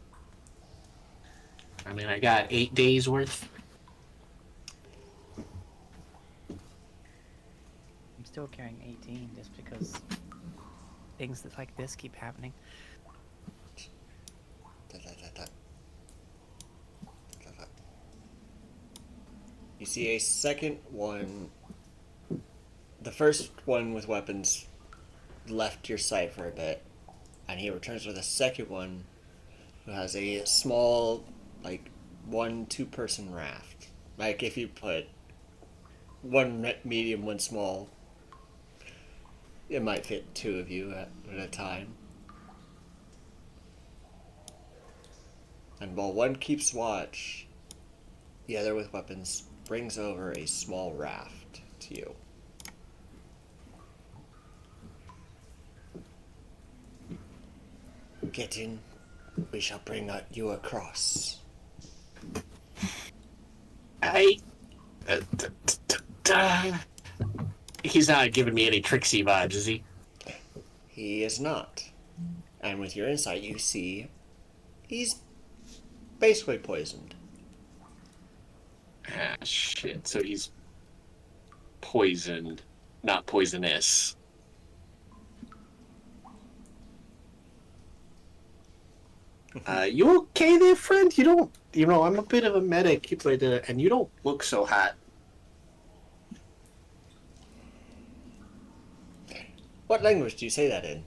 I mean, I got 8 days worth. I'm still carrying 18 just because things that like this keep happening. You see a second one. The first one with weapons left your sight for a bit, and he returns with a second one who has a small, like, 1-2 person raft. Like, if you put one medium, one small, it might fit 2 of you at a time. And while one keeps watch, the other with weapons brings over a small raft to you. Get in. We shall bring you across. He's not giving me any tricksy vibes, is he? He is not. And with your insight, you see he's basically poisoned. Ah, shit. So he's poisoned, not poisonous. You okay there, friend? You don't, I'm a bit of a medic, but, and you don't look so hot. What language do you say that in?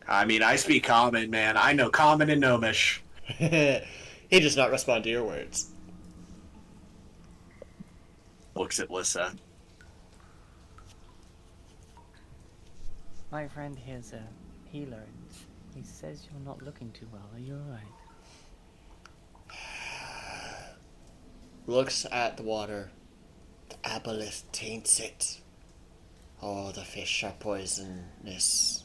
I mean, I speak Common, man. I know Common and Gnomish. He does not respond to your words. Looks at Lissa. My friend here's a healer, and he says you're not looking too well. Are you alright? Looks at the water. The aboleth taints it. Oh, the fish are poisonous,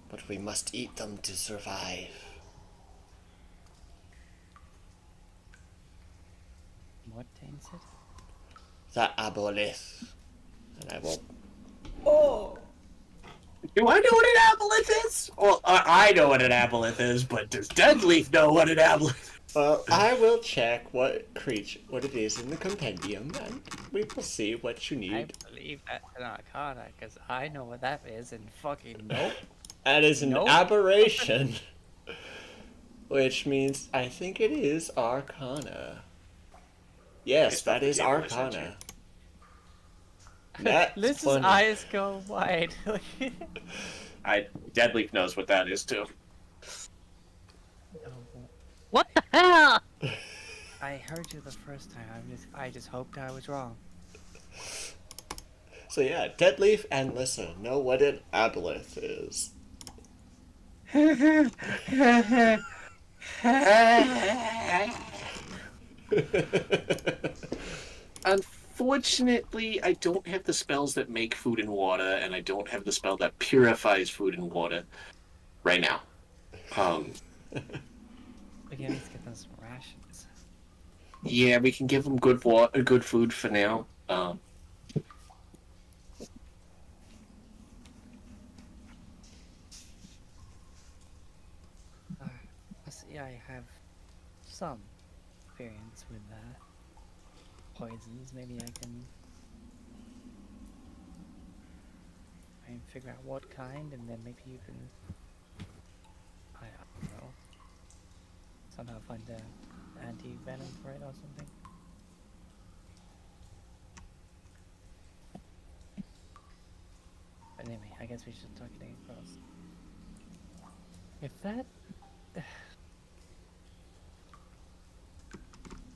but we must eat them to survive. What taints it? The aboleth. And I will. Oh, Do I know what an aboleth is? Well, I know what an aboleth is, but does Deadleaf know what an aboleth is? Well, I will check what it is in the compendium, and we will see what you I need. believe that's an arcana, because I know what that is, and fucking nope. That is an Nope. aberration. Which means I think it is Arcana. Yes, that is Arcana. That's Liz's funny. eyes go wide. Deadleaf knows what that is too. What the hell? I heard you the first time. I just hoped I was wrong. So yeah, Deadleaf and Lissa know what an aboleth is. Unfortunately, I don't have the spells that make food and water, and I don't have the spell that purifies food and water right now. We can at least get them some rations. Yeah, we can give them good food for now. I see I have some experience with poisons. Maybe I can figure out what kind, and then maybe you can. I don't know. somehow find the anti-venom for it or something. But anyway, I guess we should start getting across. If that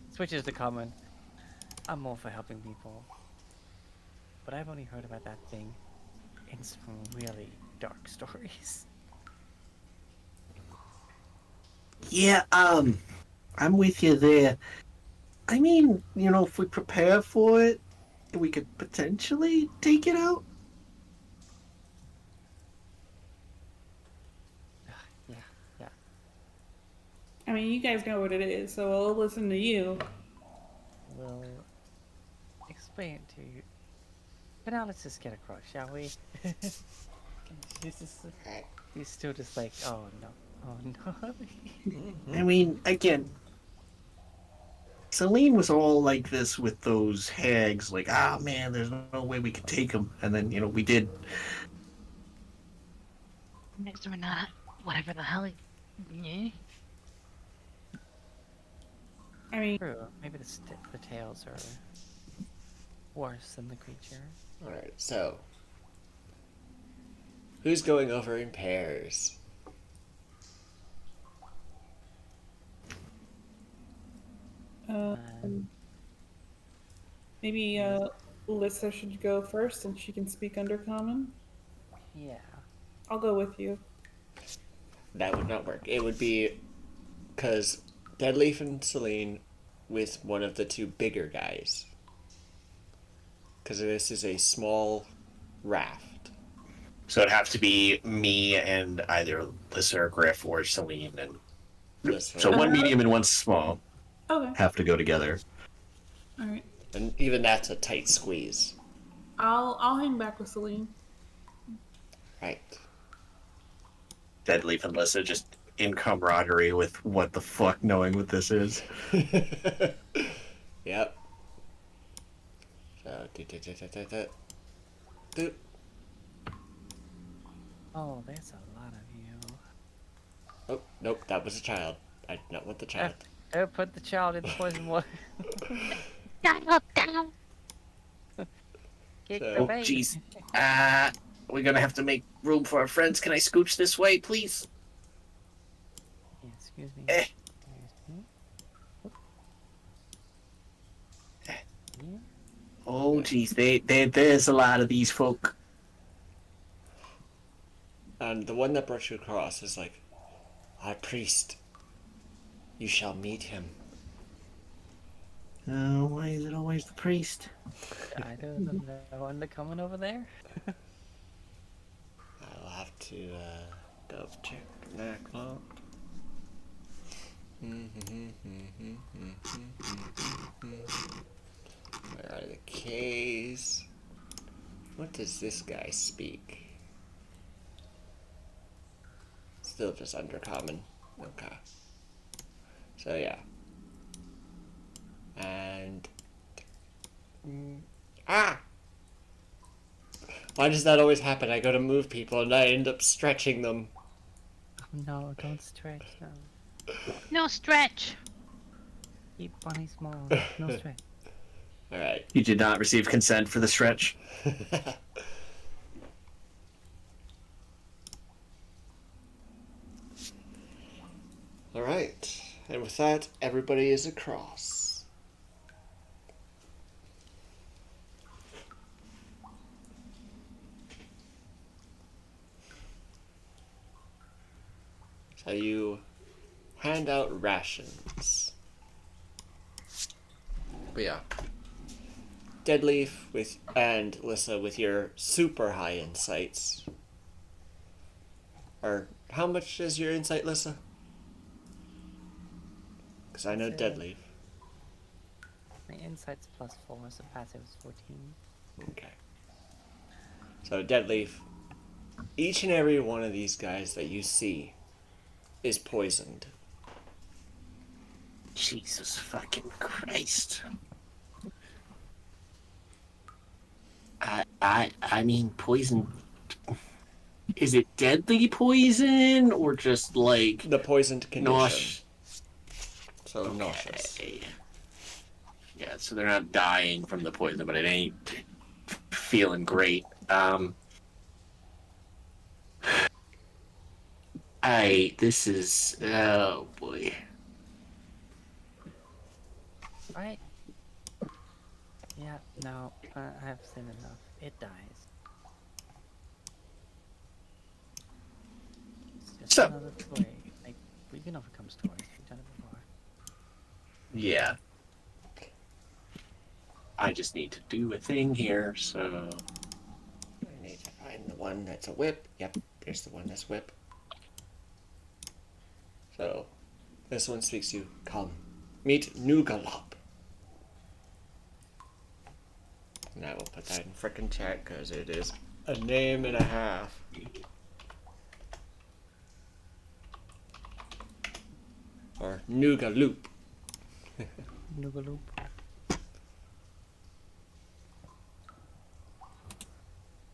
switches to common, I'm all for helping people. But I've only heard about that thing in some really dark stories. Yeah, I'm with you there. I mean, if we prepare for it, we could potentially take it out. Yeah, yeah. I mean, you guys know what it is, so I'll listen to you. We'll explain it to you. But now let's just get across, shall we? He's still just like, oh no, oh no. I mean, again, Celine was all like this with those hags, like, ah, man, there's no way we could take them. And then, we did. Next or not, whatever the hell. Yeah. I mean, True. Maybe the tails are worse than the creature. Alright, so. Who's going over in pairs? maybe Alyssa should go first, and she can speak Undercommon. Yeah. I'll go with you. That would not work. It would be because Deadleaf and Celine with one of the two bigger guys. Because this is a small raft. So it'd have to be me and either Lissa or Griff or Celine. And Lissa. so one medium and one small Okay. have to go together. All right. And even that's a tight squeeze. I'll hang back with Celine. Right. Deadleaf and Lissa just in camaraderie with what the fuck knowing what this is. Yep. So, do. Oh, there's a lot of you. Oh, nope, that was a child. I did not want the child. Put the child in the poison water. Down, down. Kick So- the Oh, bait. jeez. We're gonna have to make room for our friends. Can I scooch this way, please? Yeah, excuse me. Eh. Excuse me. Yeah. Oh, jeez. There's a lot of these folk. And the one that brought you across is like, High Priest, you shall meet him. Oh, why is it always the priest? I don't know. Undercommon over there? I'll have to double check that clock. Where are the K's? What does this guy speak? Still just undercommon. Okay. So yeah. And why does that always happen? I go to move people and I end up stretching them. Oh, no, don't stretch. No. No stretch. Keep Bunny small. No stretch. Alright. You did not receive consent for the stretch. Alright. And with that, everybody is across. So you hand out rations. But yeah. Deadleaf with and Lissa with your super high insights. Or how much is your insight, Lissa? Because I know It's, Deadleaf. My insight's +4, so passive is 14. Okay. So Deadleaf, each and every one of these guys that you see is poisoned. Jesus fucking Christ. I mean, poison. Is it deadly poison or just like The poisoned condition. So nauseous. Yeah, so they're not dying from the poison, but it ain't feeling great. This is, oh boy. Right? Yeah, no, I've seen enough. It dies. It's just So- another story. Like, we can overcome stories. We've done it before. Yeah. I just need to do a thing here, so... I need to find the one that's a whip. Yep, there's the one that's whip. So, this one speaks to you. Come, meet Nugalop. And I will put that in frickin' chat because it is a name and a half. Or Nugaloop. Noogaloop.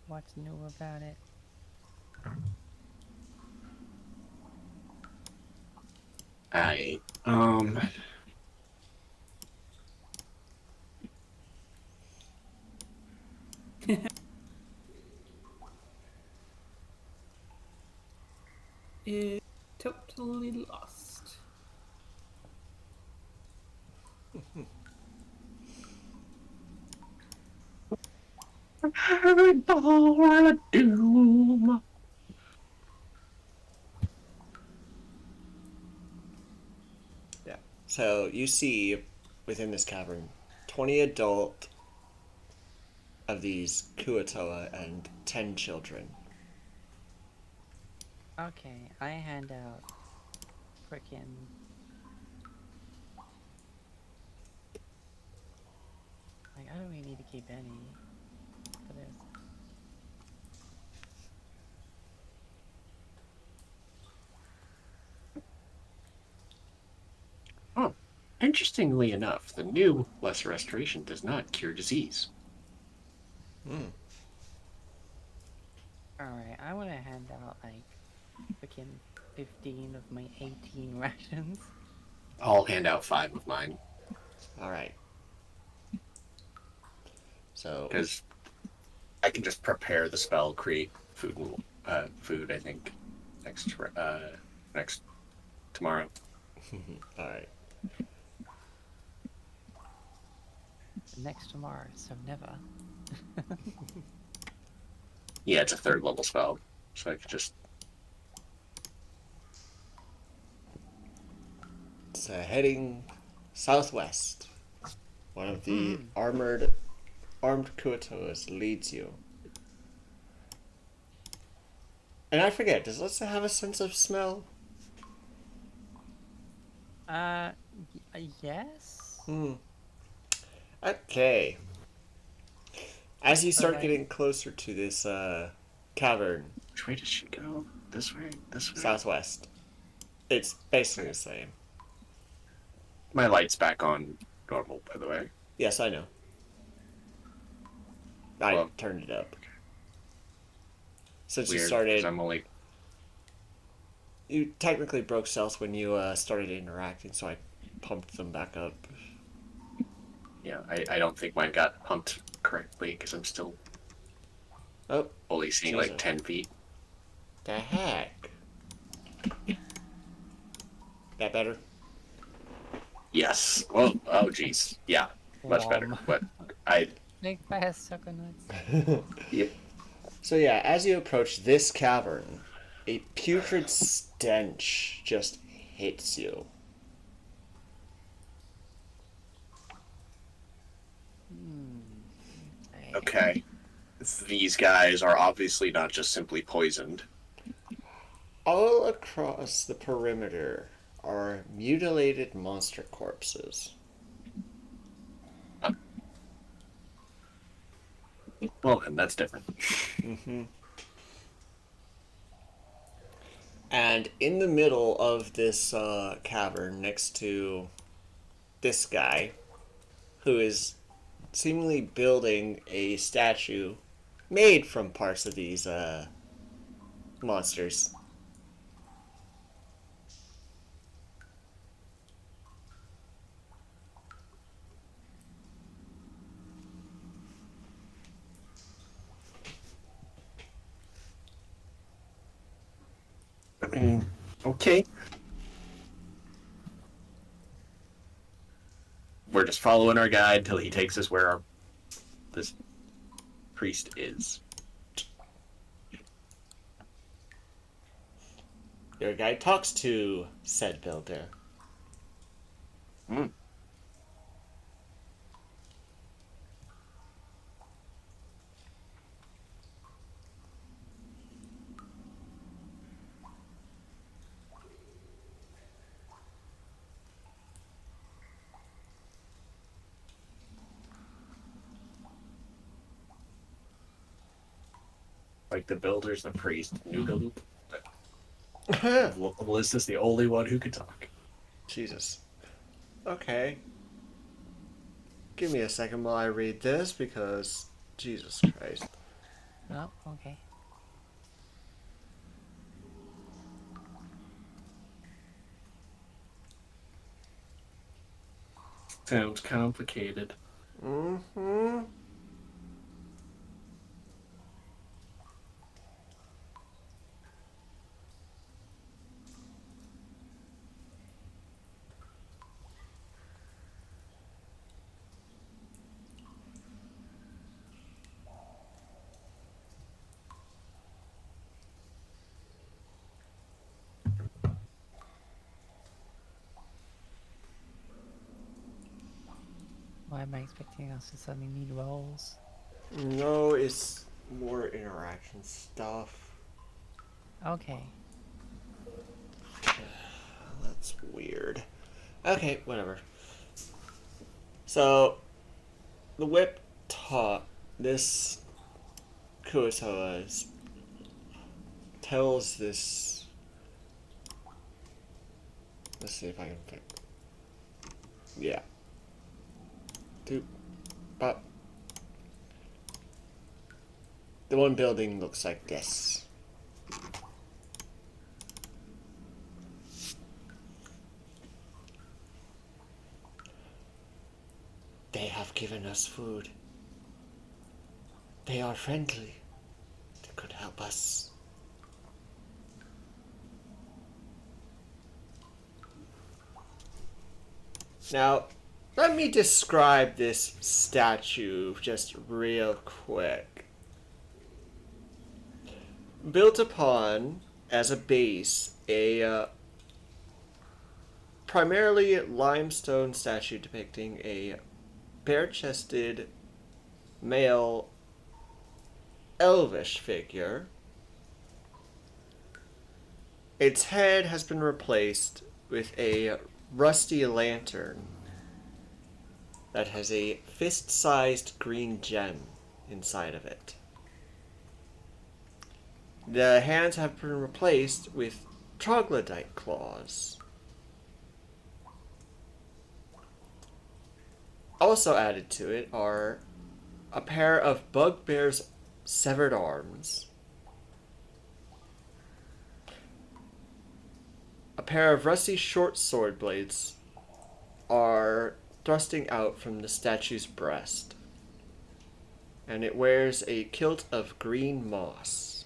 What's new about it? I, It totally lost. Ball of doom. Yeah. So, you see within this cavern 20 adult of these Kuatoa and 10 children. Okay, I hand out frickin' like, I don't really need to keep any for this. Oh, interestingly enough, the new Lesser Restoration does not cure disease. Hmm. Alright, I wanna hand out like frickin' 15 of my 18 rations. I'll hand out 5 of mine, Alright. So, because I can just prepare the spell, create food, food, I think, next tomorrow. alright. Next tomorrow, so never. Yeah, it's a 3rd level spell, so I could just... So, heading southwest. One of the armed Kuatoas leads you. And I forget, does Lissa have a sense of smell? Yes? Okay. As you start like- getting closer to this cavern, Which way does she go? This way? This way? southwest, it's basically the same. My light's back on normal, by the way. Yes, I know. I Well, turned it up. Since Weird, you 'cause started, I'm only... you technically broke stealth when you started interacting, so I pumped them back up. Yeah, I don't think mine got pumped correctly, because I'm still Oh, only seeing Jesus. like 10 feet. the heck? That better? Yes. Well, oh jeez. Yeah, much better. Wom. But I... Big fast sucker nuts. Yep. So yeah, as you approach this cavern, a putrid stench just hits you. Okay. These guys are obviously not just simply poisoned. All across the perimeter are mutilated monster corpses. Well, then that's different. And in the middle of this cavern, next to this guy, who is seemingly building a statue made from parts of these monsters, Okay. We're just following our guide till he takes us where this priest is. Your guide talks to said builder. Hmm. Like the builder's the priest. Noodle. Melissa's the only one who can talk. Jesus. Okay. Give me a second while I read this because Jesus Christ. Oh, okay. Sounds complicated. Mm-hmm. Why am I expecting us to suddenly need rolls? No, it's more interaction stuff. Okay. That's weird. Okay, whatever. So, the whip taught this Kurosawa tells this. Let's see if I can pick. Yeah. Doop. But the one building looks like this. They have given us food. They are friendly. They could help us. Now, let me describe this statue just real quick. Built upon, as a base, a primarily limestone statue depicting a bare-chested male elvish figure. Its head has been replaced with a rusty lantern that has a fist-sized green gem inside of it. The hands have been replaced with troglodyte claws. Also added to it are a pair of bugbear's severed arms, a pair of rusty short sword blades are thrusting out from the statue's breast, and it wears a kilt of green moss.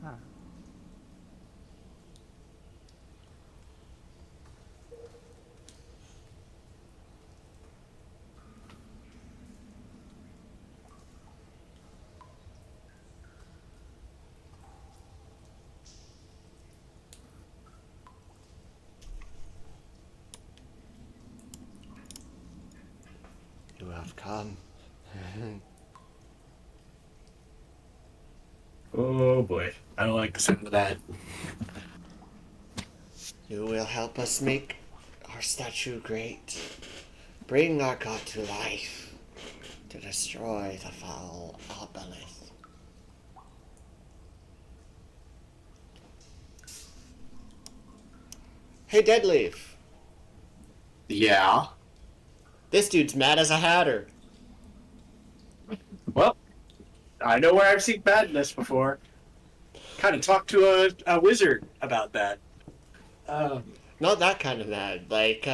Huh. You have come. Oh boy, I don't like the sound of that. You will help us make our statue great. Bring our god to life to destroy the foul obelisk. Hey, Deadleaf. Yeah. This dude's mad as a hatter. Well, I know where I've seen madness before. Kind of talked to a wizard about that. Not that kind of mad. Like,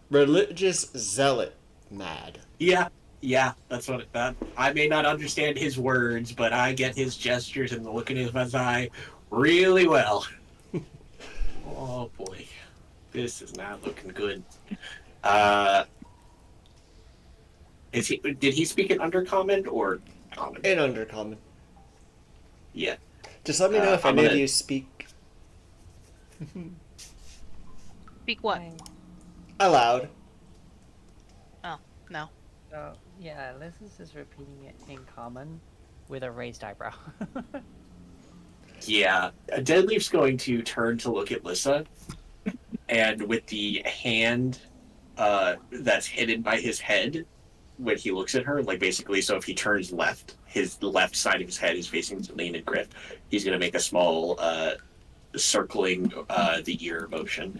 religious zealot mad. Yeah, yeah, that's what that. I may not understand his words, but I get his gestures and the look in his eye really well. Oh boy, this is not looking good. Is he? Did he speak in Undercommon or Common? In Undercommon. Yeah. Just let me know if I'm any of gonna- you speak Speak what? aloud. Oh, no. So, yeah, Liz is just repeating it in common with a raised eyebrow. Yeah. Deadleaf's going to turn to look at Lissa, and with the hand that's hidden by his head, when he looks at her, like basically, so if he turns left, his left side of his head is facing Zelene and Griff. He's going to make a small circling the ear motion.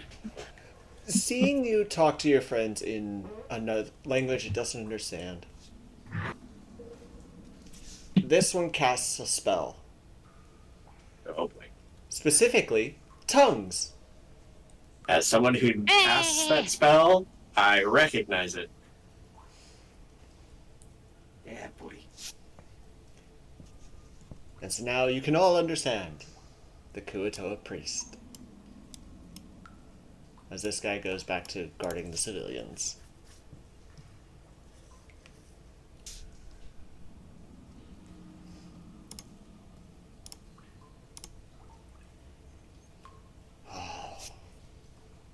Seeing you talk to your friends in another language it doesn't understand, this one casts a spell. Oh boy. Specifically, tongues. As someone who casts that spell, I recognize it. Yeah, boy. And so now you can all understand the Kuatoa priest. As this guy goes back to guarding the civilians.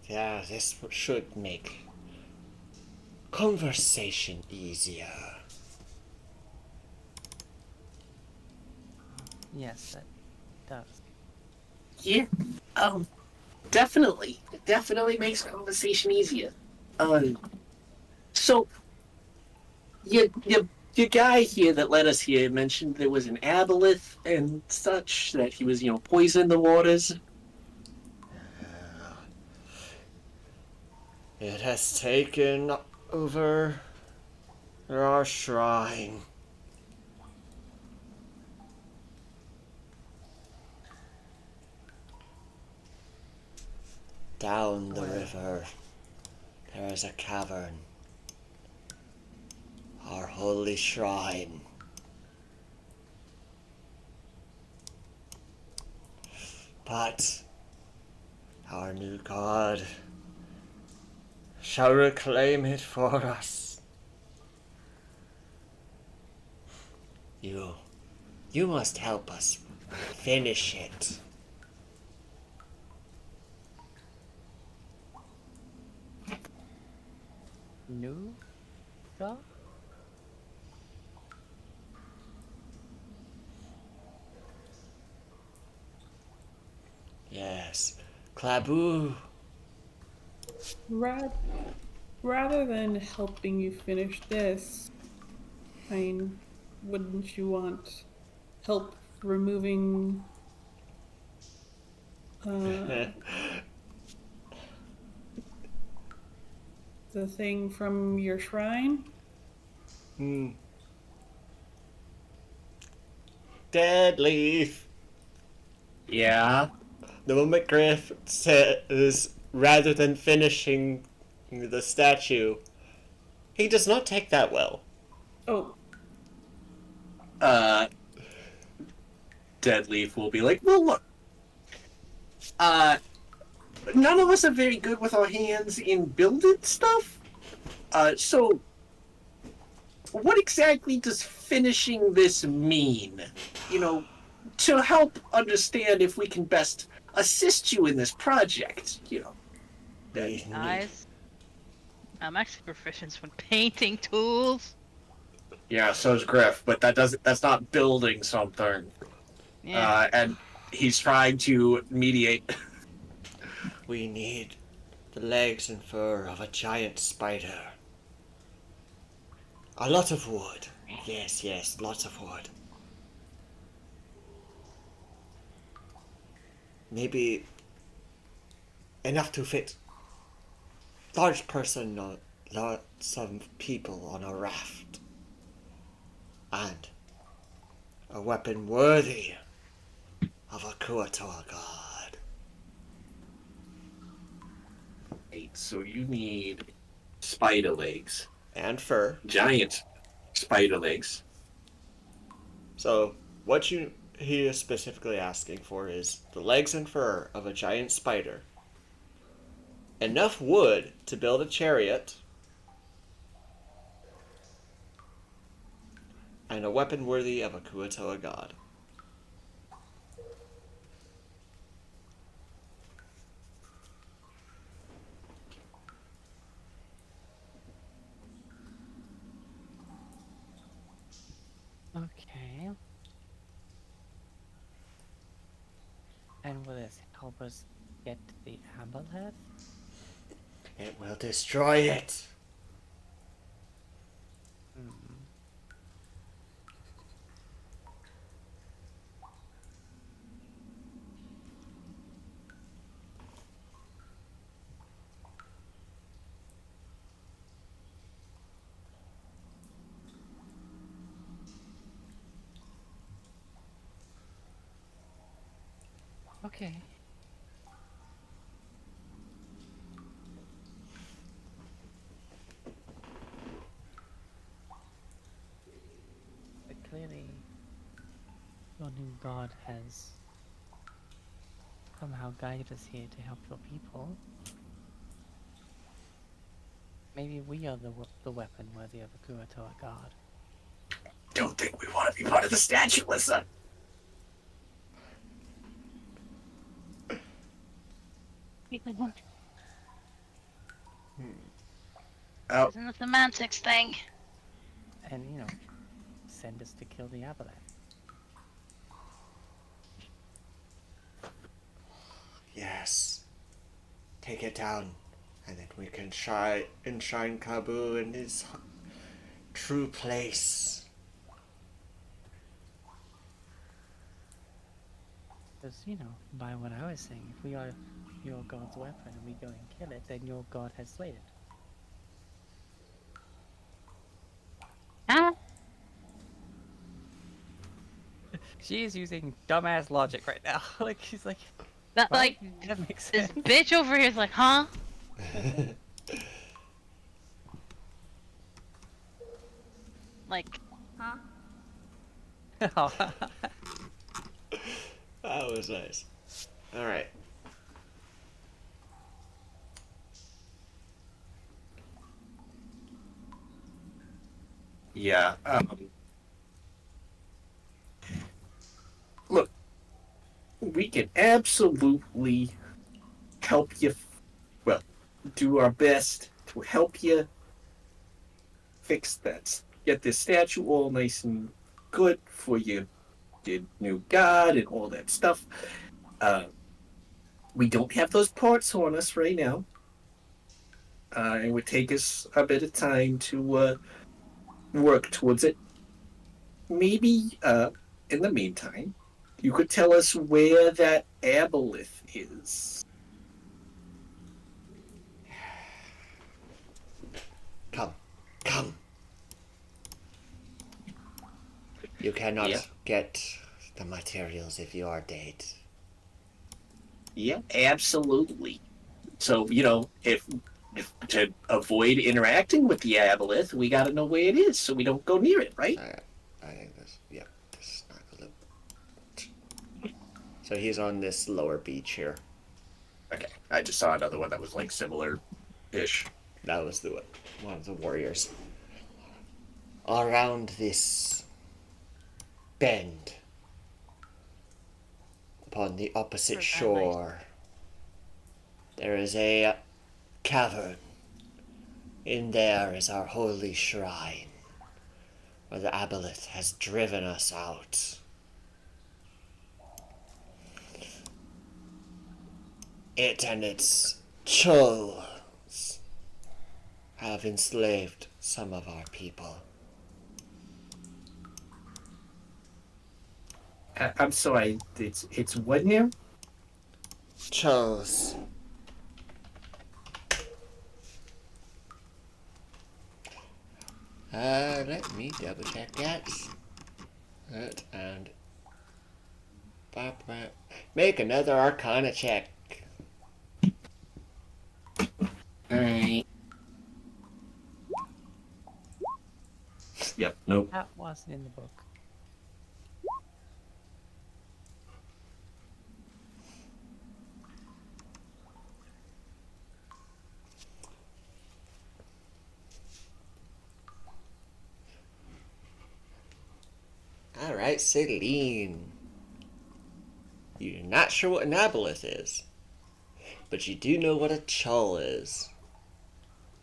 Yeah, this should make conversation easier. Yes, that does. Yeah, definitely. It definitely makes conversation easier. So, your guy here that led us here mentioned there was an aboleth and such, that he was, poisoning the waters. It has taken over our shrine. Down the river, there is a cavern. Our holy shrine. But our new god shall reclaim it for us. You must help us finish it. New God? Yes, Klabu. Rather than helping you finish this, I mean, wouldn't you want help removing the thing from your shrine? Dead leaf. Yeah. The moment Griff says, rather than finishing the statue, he does not take that well. Oh, Deadleaf will be like, well, look. None of us are very good with our hands in building stuff. So what exactly does finishing this mean? To help understand if we can best assist you in this project, Guys, I'm actually proficient with painting tools. Yeah, so's Griff, but that's not building something. Yeah. And he's trying to mediate. We need the legs and fur of a giant spider. A lot of wood. Yes, lots of wood. Maybe enough to fit large person or lots of people on a raft. And a weapon worthy of a Kuatoa god. Right, so you need spider legs. And fur. Giant spider legs. So, what he is specifically asking for is the legs and fur of a giant spider, enough wood to build a chariot, and a weapon worthy of a Kuatoa god. Okay. And will this help us get the amulet? It will destroy it. Hmm. Okay. But clearly, your new god has somehow guided us here to help your people. Maybe we are the weapon worthy of a Kuatoa god. Don't think we want to be part of the statue, listen. Oh, Isn't the semantics thing? And, send us to kill the amulet. Yes. Take it down, and then we can enshrine Kabu in his true place. Because, by what I was saying, if we are your god's weapon and we go and kill it, then your god has slayed it. Huh? She is using dumbass logic right now. She's like, That right? like That makes this sense. bitch over here is like, huh? Like, huh? That was nice. Alright. yeah. Look, we can absolutely help you. Well, do our best to help you fix that. Get this statue all nice and good for your new god and all that stuff. We don't have those parts on us right now. It would take us a bit of time to work towards it. Maybe in the meantime, you could tell us where that aboleth is. Come. You cannot Yeah. get the materials if you are dead. Yeah, absolutely. So, if to avoid interacting with the aboleth, we got to know where it is so we don't go near it, right? I think this is not good. So he's on this lower beach here. Okay, I just saw another one that was like similar-ish. That was one of the warriors. Around this bend, upon the opposite shore, there is a cavern. In there is our holy shrine, where the aboleth has driven us out. It and its chulls have enslaved some of our people. I'm sorry, it's what now? Chulls. Let me double check that. And make another Arcana check. Alright. Yep. Nope. That wasn't in the book. All right, Celine. You're not sure what an aboleth is, but you do know what a chull is.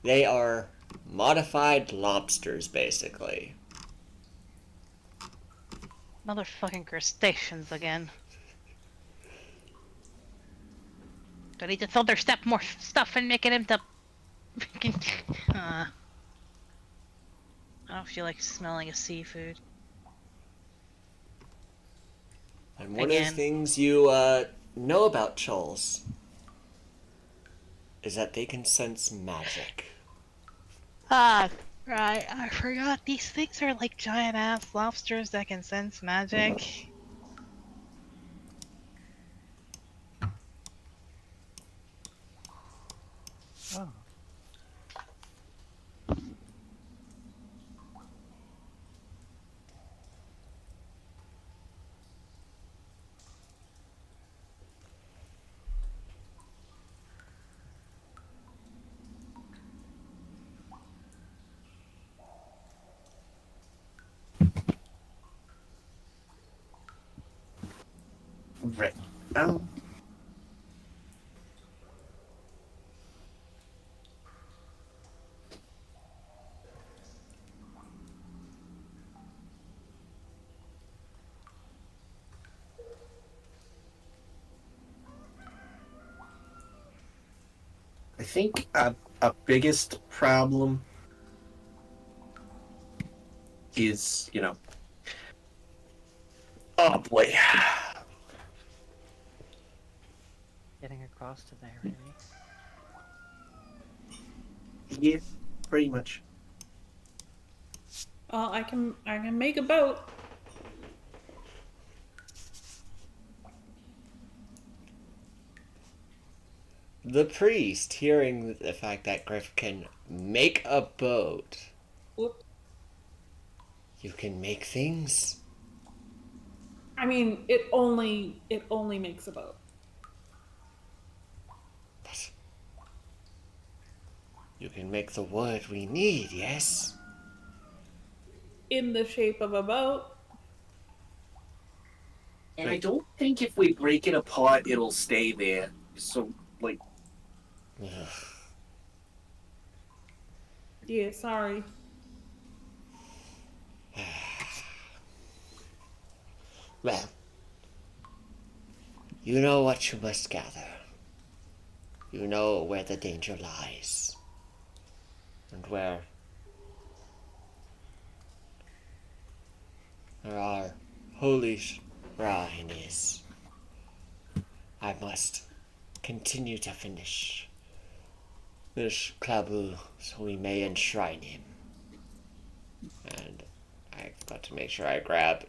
They are modified lobsters, basically. Motherfucking crustaceans again. Do I need to fill their step more stuff and make it into I don't feel like smelling a seafood. And one of the Again. things you know about chulls is that they can sense magic. Ah, right. I forgot. These things are like giant ass lobsters that can sense magic. Oh. Right. I think a biggest problem is, oh boy. Getting across to there, really. Yeah, pretty much. Well, I can make a boat. The priest, hearing the fact that Griff can make a boat, Whoop. you can make things? I mean, it only makes a boat. But you can make the wood we need, yes? In the shape of a boat. And I don't think if we break it apart, it'll stay there. So, like, Ugh. Yeah, sorry. Well, you know what you must gather. You know where the danger lies. And where our holy shrine is. I must continue to finish this Klabu so we may enshrine him. And I've got to make sure I grab.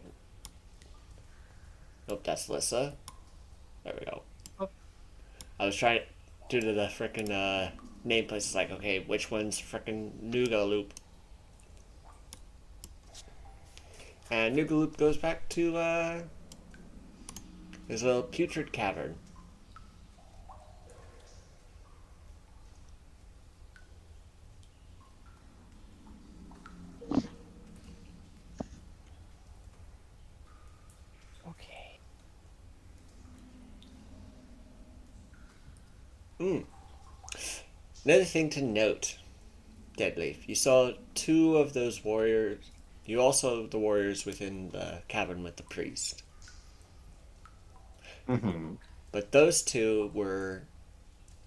Nope, that's Lissa. There we go. Oh. I was trying, due to the frickin' name places, like, okay, which one's frickin' Nooga Loop? And Nooga Loop goes back to his little putrid cavern. Okay. Another thing to note, Deadleaf, you saw two of those warriors. You also the warriors within the cavern with the priest. mm-hmm. But those two were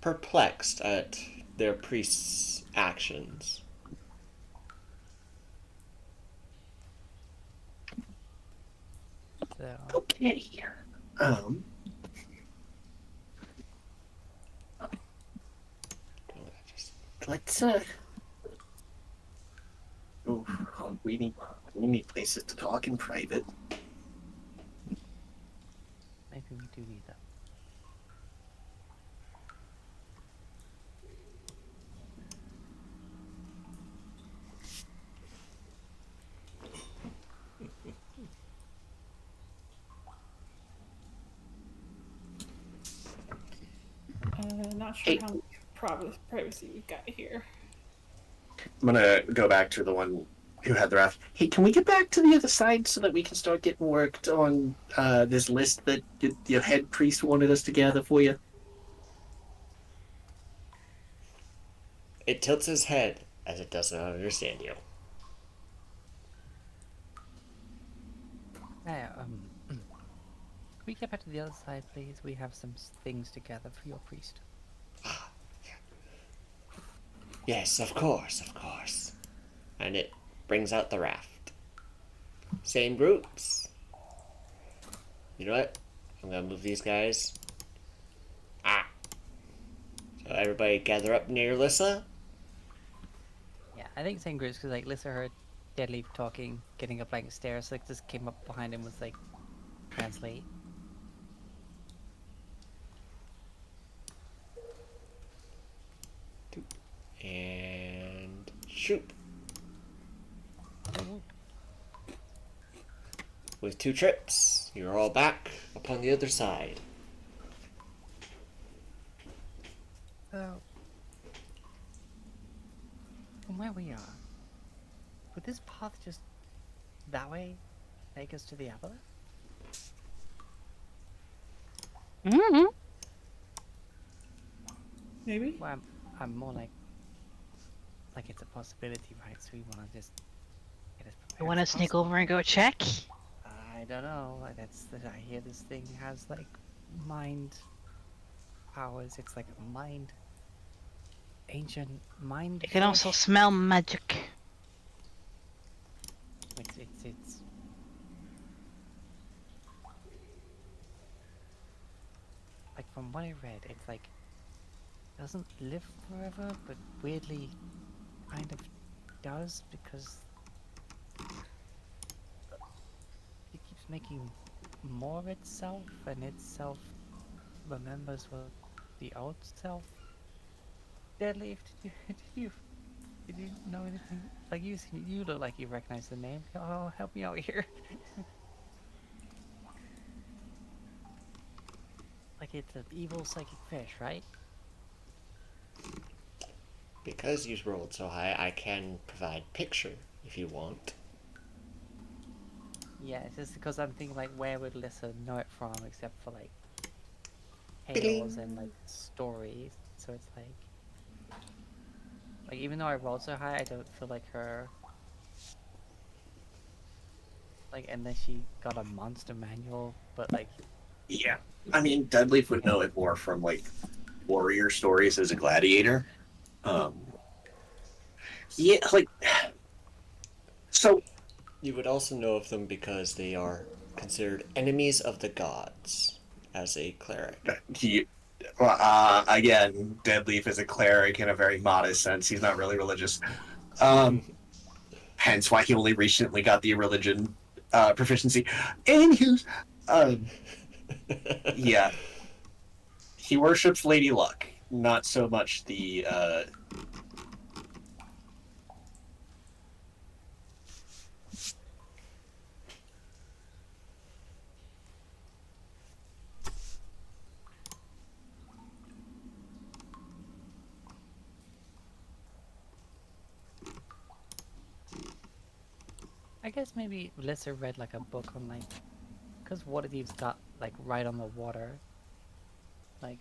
perplexed at their priest's actions. So, Okay. Um, let's oh, we need places to talk in private. maybe we do need that. not sure Hey. how much privacy we've got here. I'm gonna go back to the one who had the raft. Hey, can we get back to the other side so that we can start getting worked on this list that your head priest wanted us to gather for you? It tilts his head as it does not understand you. Hey, can we get back to the other side, please? We have some things to gather for your priest. Yes, of course, of course. And it brings out the raft. Same groups. You know what? I'm gonna move these guys. Ah. So everybody gather up near Lissa. Yeah, I think same groups because like Lissa heard Deadleaf talking, getting up like stairs, like just came up behind him with like translate. And shoot. With 2 trips, you're all back upon the other side. So, from where we are, would this path just that way take us to the Avalon? Mm-hmm. Maybe? Well, I'm more like it's a possibility, right? So we want to just get as prepared You want to as sneak possible. over and go check? I don't know. I hear this thing has like mind powers. It's like a ancient mind You can also force. smell magic. It's like from what I read, it's like doesn't live forever, but weirdly kind of does because it keeps making more of itself, and itself remembers what the old self. Deadleaf, did you know anything? Like you look like you recognize the name. Oh, help me out here. Like it's an evil psychic fish, right? Because you rolled so high, I can provide picture if you want. Yeah, it's just because I'm thinking like where would Lissa know it from except for like tales and Bling. like stories. So it's like even though I rolled so high, I don't feel like her like unless she got a monster manual, but like Yeah. I mean, Deadleaf would know it more from like warrior stories as a gladiator. Um, yeah, like so. You would also know of them because they are considered enemies of the gods as a cleric. He, again, Deadleaf is a cleric in a very modest sense. He's not really religious. Hence why he only recently got the religion proficiency. Anywho, yeah, he worships Lady Luck, not so much the. I guess maybe Lissa read like a book on like because Waterdeep's got like right on the water, like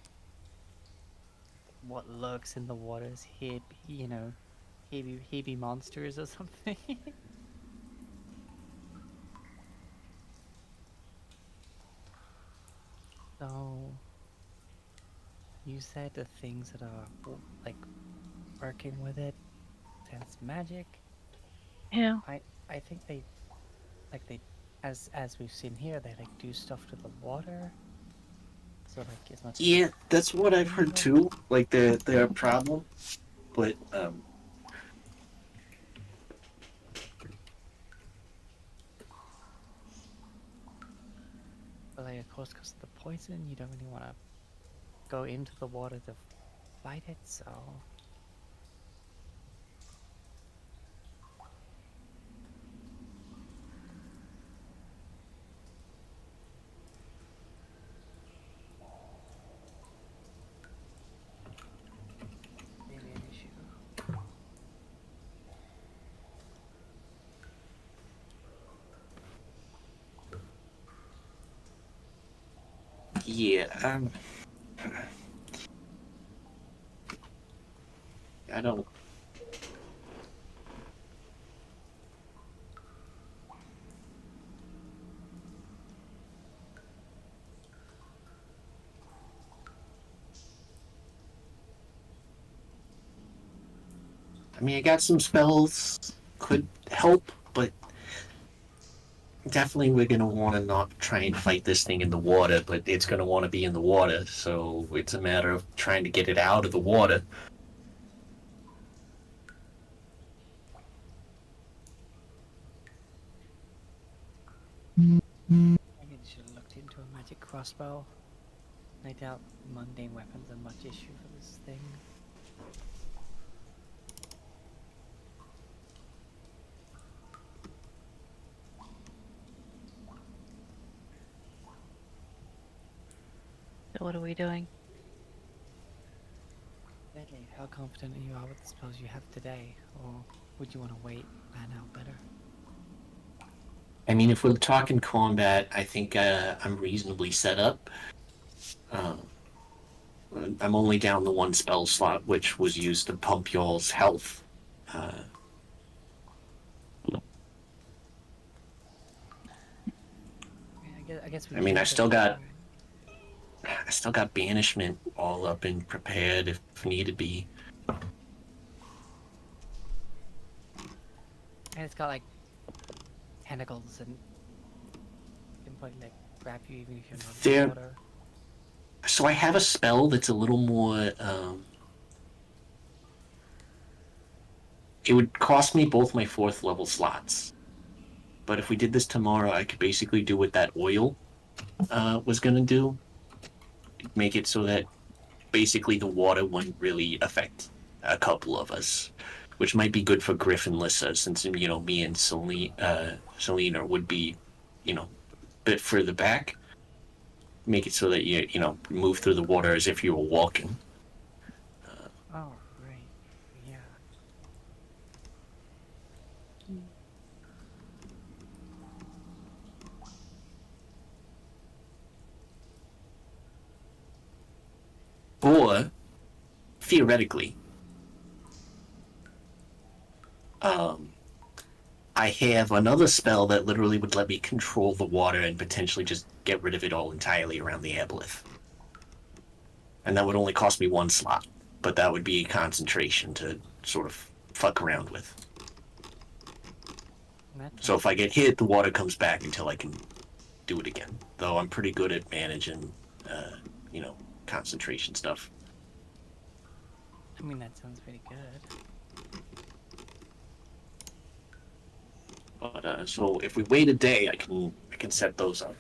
what lurks in the waters, heebie monsters or something. So you said the things that are like working with it sense magic. Yeah. I think they like they as we've seen here they like do stuff to the water. So like as much as Yeah, that's what I've heard too. Like they're a problem, but but like of course because of the poison you don't really want to go into the water to fight it. So Yeah, I don't. I mean, I got some spells could help, but definitely we're gonna want to not try and fight this thing in the water. But it's gonna want to be in the water, so it's a matter of trying to get it out of the water. Maybe they should have looked into a magic crossbow. I doubt mundane weapons are much issue for this thing. So what are we doing? Deadly, how confident you are with the spells you have today? Or would you want to wait, plan out better? I mean, if we're talking combat, I think I'm reasonably set up. I'm only down the one spell slot, which was used to pump y'all's health. I guess we I mean, can, I but still got alright. I still got banishment all up and prepared if needed be. And it's got like tentacles and can probably like grab you even if you're not in There- the water. So I have a spell that's a little more. It would cost me both my 4th level slots, but if we did this tomorrow, I could basically do what that oil was gonna do. Make it so that basically the water wouldn't really affect a couple of us, which might be good for Griff and Lissa, since me and Selena would be, a bit further back. Make it so that you move through the water as if you were walking. Oh, right. Yeah. Or theoretically, I have another spell that literally would let me control the water and potentially just get rid of it all entirely around the aboleth. And that would only cost me 1 slot, but that would be concentration to sort of fuck around with. So if I get hit, the water comes back until I can do it again. Though I'm pretty good at managing, concentration stuff. I mean, that sounds pretty good. But so if we wait a day, I can set those up.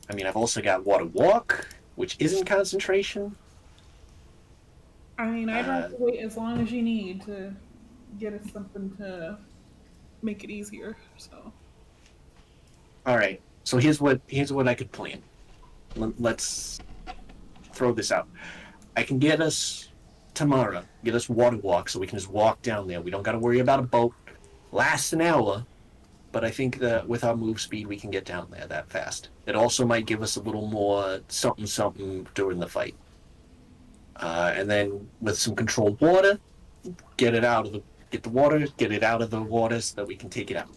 I mean, I've also got Water Walk, which isn't concentration. I mean, I'd rather wait as long as you need to get us something to make it easier. So All right. So here's what I could plan. Let's throw this out. I can get us tomorrow. Get us Water Walk, so we can just walk down there. We don't got to worry about a boat. Lasts an hour, but I think that with our move speed, we can get down there that fast. It also might give us a little more something during the fight. And then with some controlled water, get it out of the get it out of the water so that we can take it out.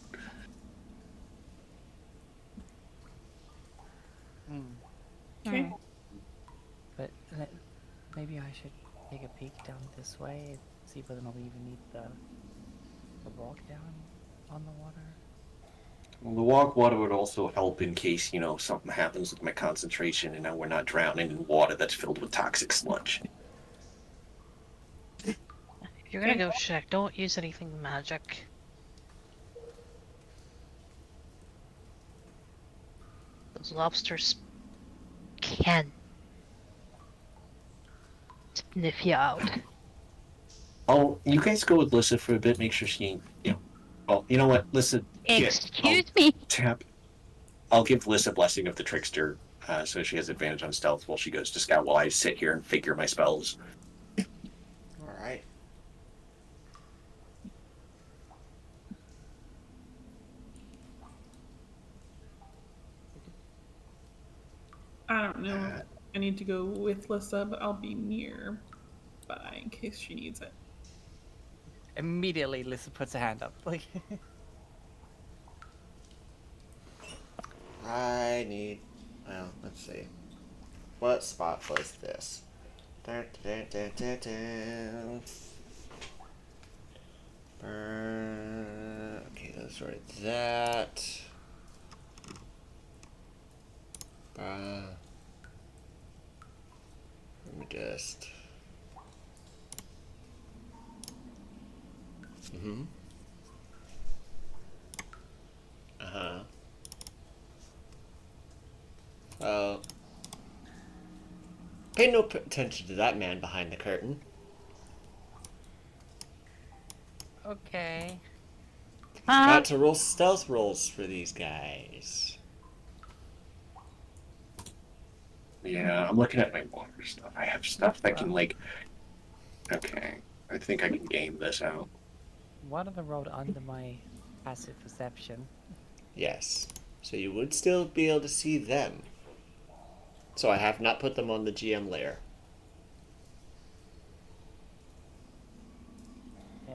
okay. But maybe I should take a peek down this way and see whether or not we even need the walk down on the water. Well, the walk water would also help in case, something happens with my concentration and now we're not drowning in water that's filled with toxic sludge. If you're gonna go check, don't use anything magic. Those lobsters can sniff you out. Oh, you guys go with Lissa for a bit, make sure she, well, you know what, Lissa, Excuse me. tap. I'll give Lissa Blessing of the Trickster, so she has advantage on stealth while she goes to scout while I sit here and figure my spells. Alright. I don't know. I need to go with Lissa, but I'll be nearby in case she needs it. Immediately, Lissa puts a hand up. Like, I need. Well, let's see. What spot was this? Dun, dun, dun, dun, dun. Burn. Okay, let's sort that. Let me just. Uh-huh. Oh. Pay no attention to that man behind the curtain. okay. Got to roll stealth rolls for these guys. Yeah, I'm looking at my water stuff. I have stuff that can like. Okay, I think I can game this out. One of them rolled under my passive perception. Yes. So you would still be able to see them. So I have not put them on the GM layer.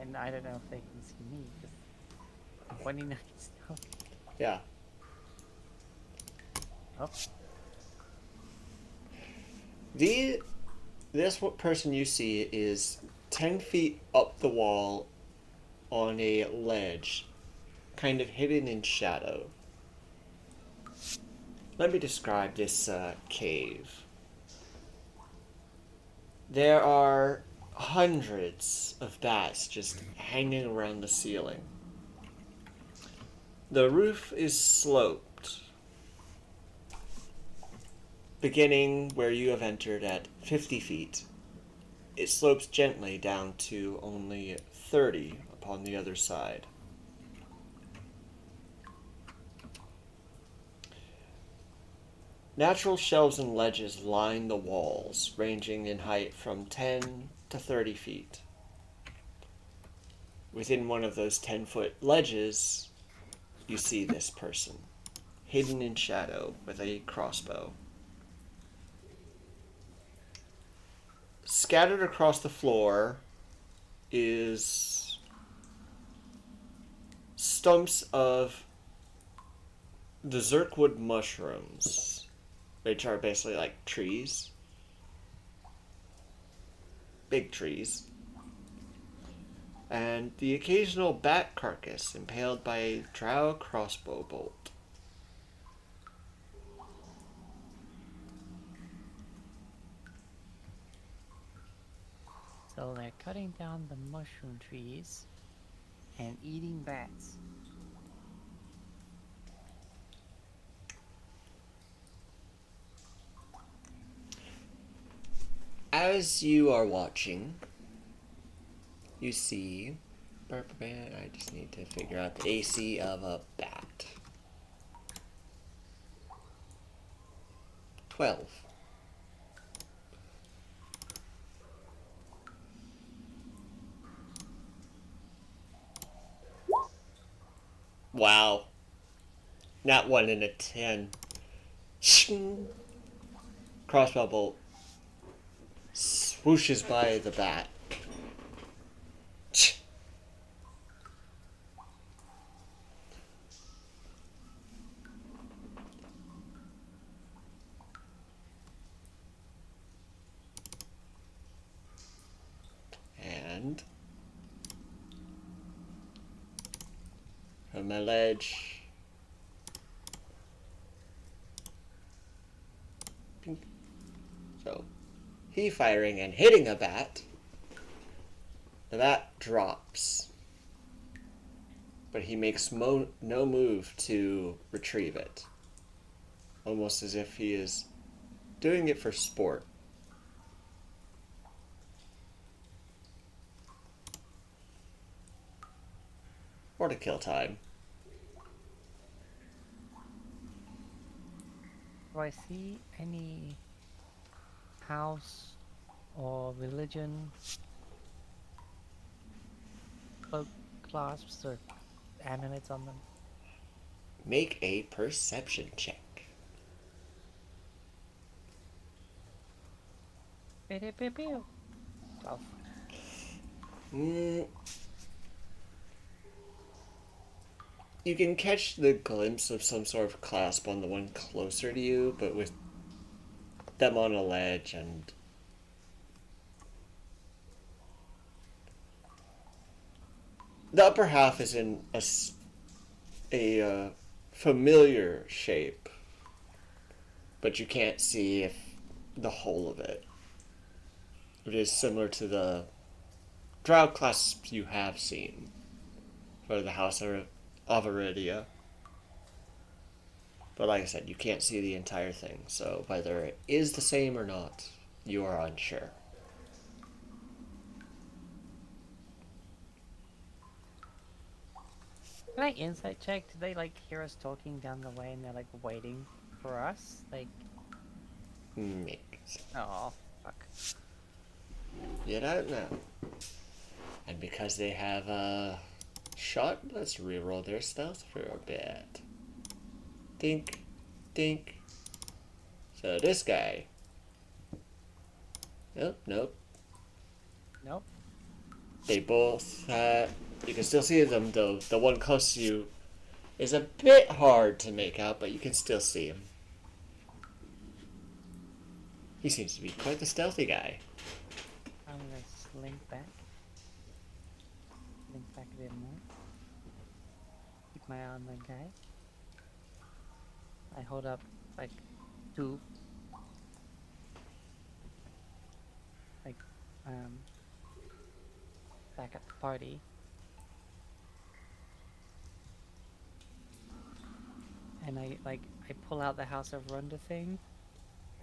And I don't know if they can see me, because 29 still. Yeah. Oh, This person you see is 10 feet up the wall on a ledge, kind of hidden in shadow. Let me describe this cave. There are hundreds of bats just hanging around the ceiling. The roof is sloped, beginning where you have entered at 50 feet. It slopes gently down to only 30 upon the other side. Natural shelves and ledges line the walls, ranging in height from 10 to 30 feet. Within one of those 10-foot ledges, you see this person, hidden in shadow with a crossbow. Scattered across the floor is stumps of the zirkwood mushrooms, which are basically like trees. Big trees. And the occasional bat carcass impaled by a drow crossbow bolt. so they're cutting down the mushroom trees and eating bats. As you are watching, you see... I just need to figure out the AC of a bat. 12. Wow. Not 1 in a 10. Crossbow bolt swooshes by the bat. And from my ledge, so he firing and hitting a bat. The bat drops, but he makes no move to retrieve it, almost as if he is doing it for sport. Or to kill time. Do I see any house or religion cloak clasps or amulets on them? Make a perception check. Pew, pew, pew. 12. Mm, you can catch the glimpse of some sort of clasp on the one closer to you, but with them on a ledge and the upper half is in a familiar shape, but you can't see if the whole of it. It is similar to the drow clasps you have seen for the House of Iridia. But like I said, you can't see the entire thing, so whether it is the same or not, you are unsure. Can I insight check? Did they like hear us talking down the way and they're like waiting for us? Like, Mix. oh, fuck. You don't know. And because they have a shot, let's reroll their stealth for a bit. Dink, dink. So this guy. Nope. Nope. They both, you can still see them though. The one close to you is a bit hard to make out, but you can still see him. He seems to be quite the stealthy guy. I'm gonna slink back. Slink back a bit more. Keep my eye on the guy. I hold up like 2 like back at the party. And I pull out the House of Runda thing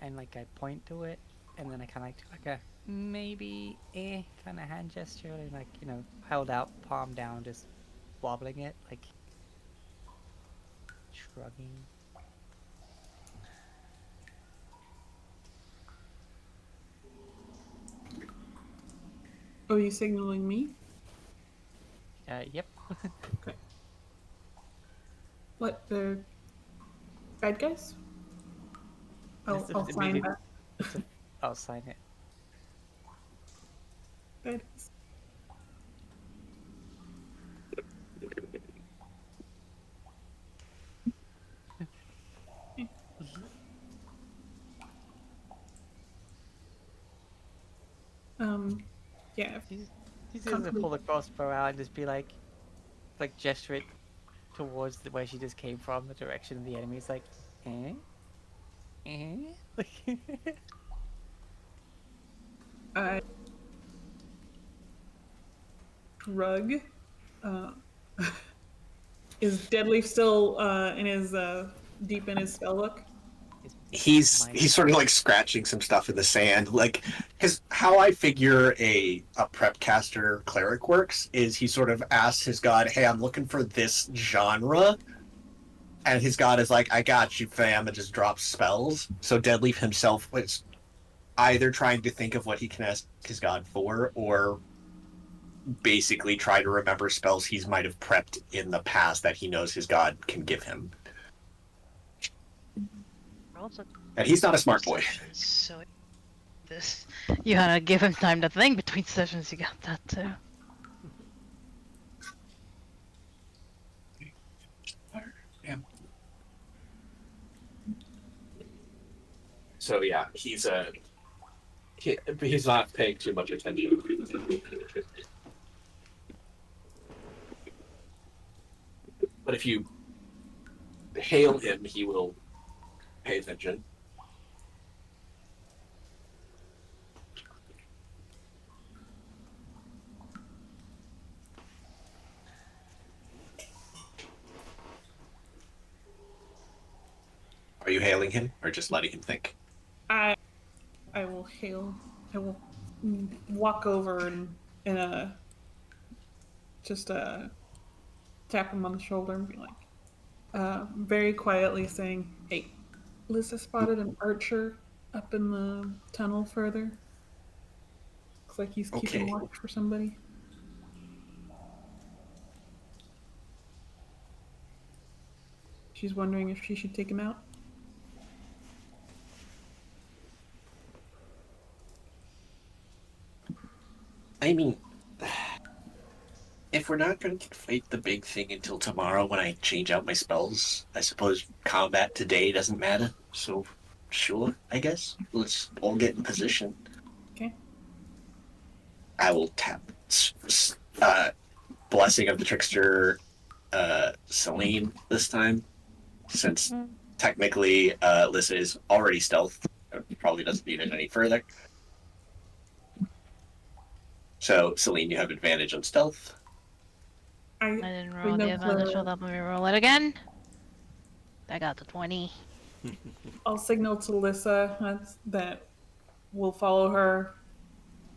and like I point to it and then I kinda like do like a maybe kinda hand gesture and like, you know, held out, palm down, just wobbling it, like shrugging. Oh, you signaling me? Yep. Okay. What, the bad guys? I'll sign that. I'll sign it. Bad guys. Yeah. He's gonna pull the crossbow out and just be like gesture it towards where she just came from, the direction of the enemy. It's like, eh? Like, I shrug. Uh, is Deadleaf still in his deep in his spell book? He's sort of like scratching some stuff in the sand. Like how I figure a prep caster cleric works is he sort of asks his god, "Hey, I'm looking for this genre," and his god is like, "I got you, fam," and just drops spells. So Deadleaf himself was either trying to think of what he can ask his god for, or basically try to remember spells he might have prepped in the past that he knows his god can give him. Also, And he's not a smart boy. so this you had to give him time to think between sessions. You got that too. Yeah. So yeah, he's not paying too much attention. But if you hail him, he will pay attention. Are you hailing him or just letting him think? I will hail. I will walk over and just tap him on the shoulder and be like, very quietly saying, "Hey, Lisa spotted an archer up in the tunnel further. Looks like he's keeping watch for somebody." She's wondering if she should take him out. I mean, if we're not going to fight the big thing until tomorrow when I change out my spells, I suppose combat today doesn't matter. So, sure, I guess. Let's all get in position. Okay. I will tap Blessing of the Trickster Celine this time, since technically Lissa is already stealth. Probably doesn't need it any further. So, Celine, you have advantage on stealth. I didn't roll signal the advantage, so to, let me roll it again. I got the 20. I'll signal to Lissa that we'll follow her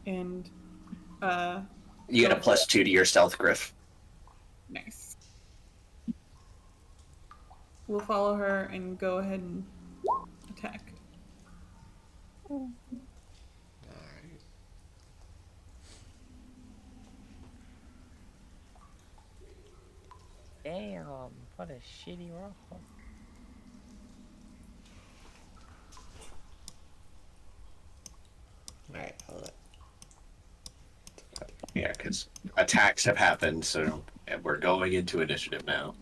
and You get a +2 to your stealth, Griff. nice. We'll follow her and go ahead and attack. Damn, what a shitty roll. Alright, hold it. Yeah, because attacks have happened, so and we're going into initiative now.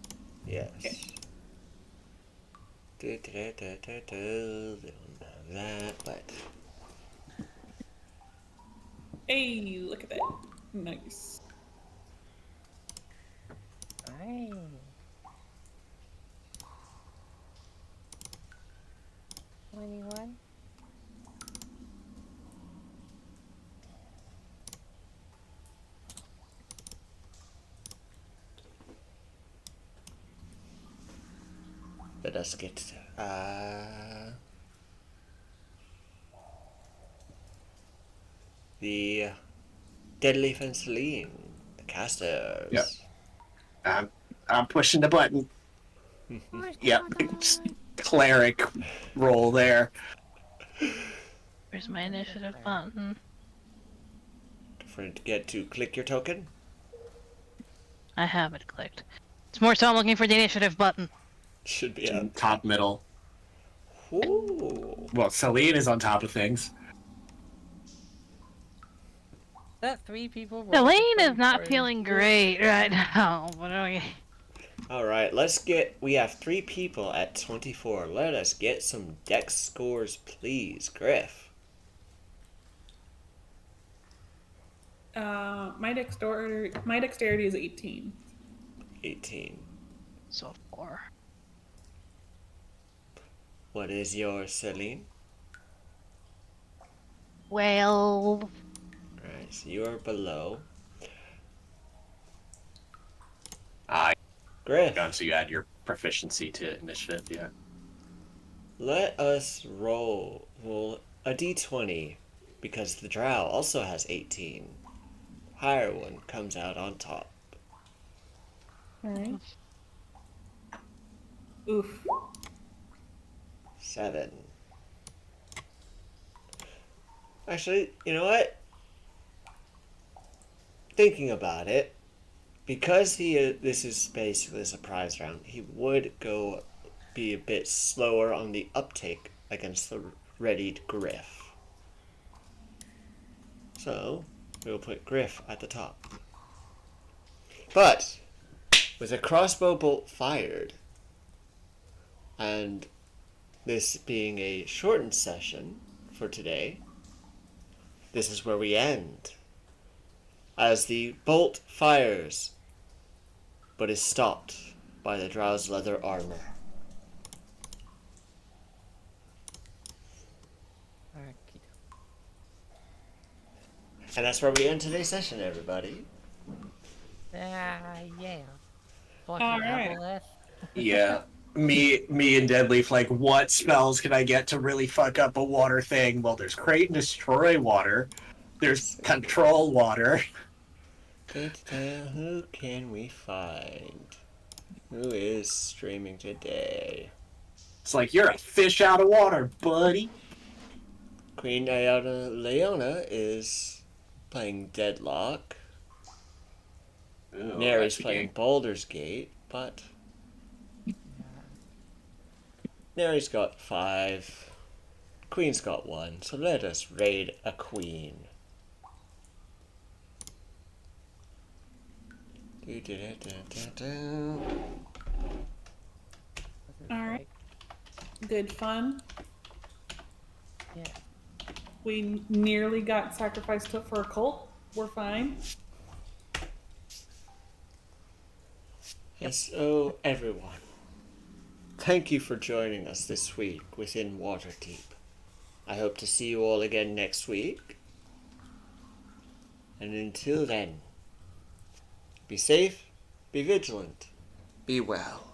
Yes. Okay. They don't have that, but Hey, look at that. Nice. Nice. Anyone? let us get the Deadly Fenceline, the casters. Yep. I'm pushing the button. Yep. Cleric roll there. Where's my initiative button? Don't forget to click your token. I have it clicked. It's more so I'm looking for the initiative button. Should be up. Top middle. Ooh. Well, Celine is on top of things. That 3 people. Elaine is not feeling great right now, but okay. Alright, we have 3 people at 24. Let us get some dex scores, please. Griff. My dexterity is 18. 18. So 4. What is your Celine? 12. Alright, so you are below. Griff. So you add your proficiency to initiative, yeah. Let us roll a d20 because the drow also has 18. Higher one comes out on top. Alright. Oof. 7. Actually, you know what? Thinking about it, because this is basically a surprise round, he would be a bit slower on the uptake against the readied Griff. So, we'll put Griff at the top. But, with a crossbow bolt fired, and this being a shortened session for today, this is where we end. As the bolt fires, but is stopped by the drow's leather armor. And that's where we end today's session, everybody. Yeah. All right. Yeah. Me and Deadleaf, like, what spells can I get to really fuck up a water thing? Well, there's Create and Destroy Water. There's Control Water. Who can we find? Who is streaming today? It's like, you're a fish out of water, buddy. Queen Leona is playing Deadlock. Ooh, Mary's that's a playing game. Baldur's Gate, but Mary's got 5. Queen's got 1, so let us raid a queen. All right. Good fun. Yeah. We nearly got sacrificed to for a cult. We're fine. And so, everyone, thank you for joining us this week within Waterdeep. I hope to see you all again next week. And until then, be safe, be vigilant, be well.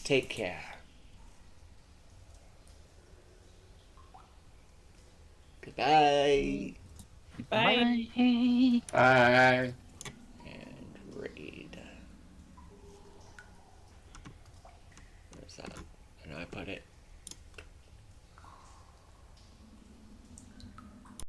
Take care. Goodbye. Bye. Bye. Bye. And raid. Where's that? And I put it.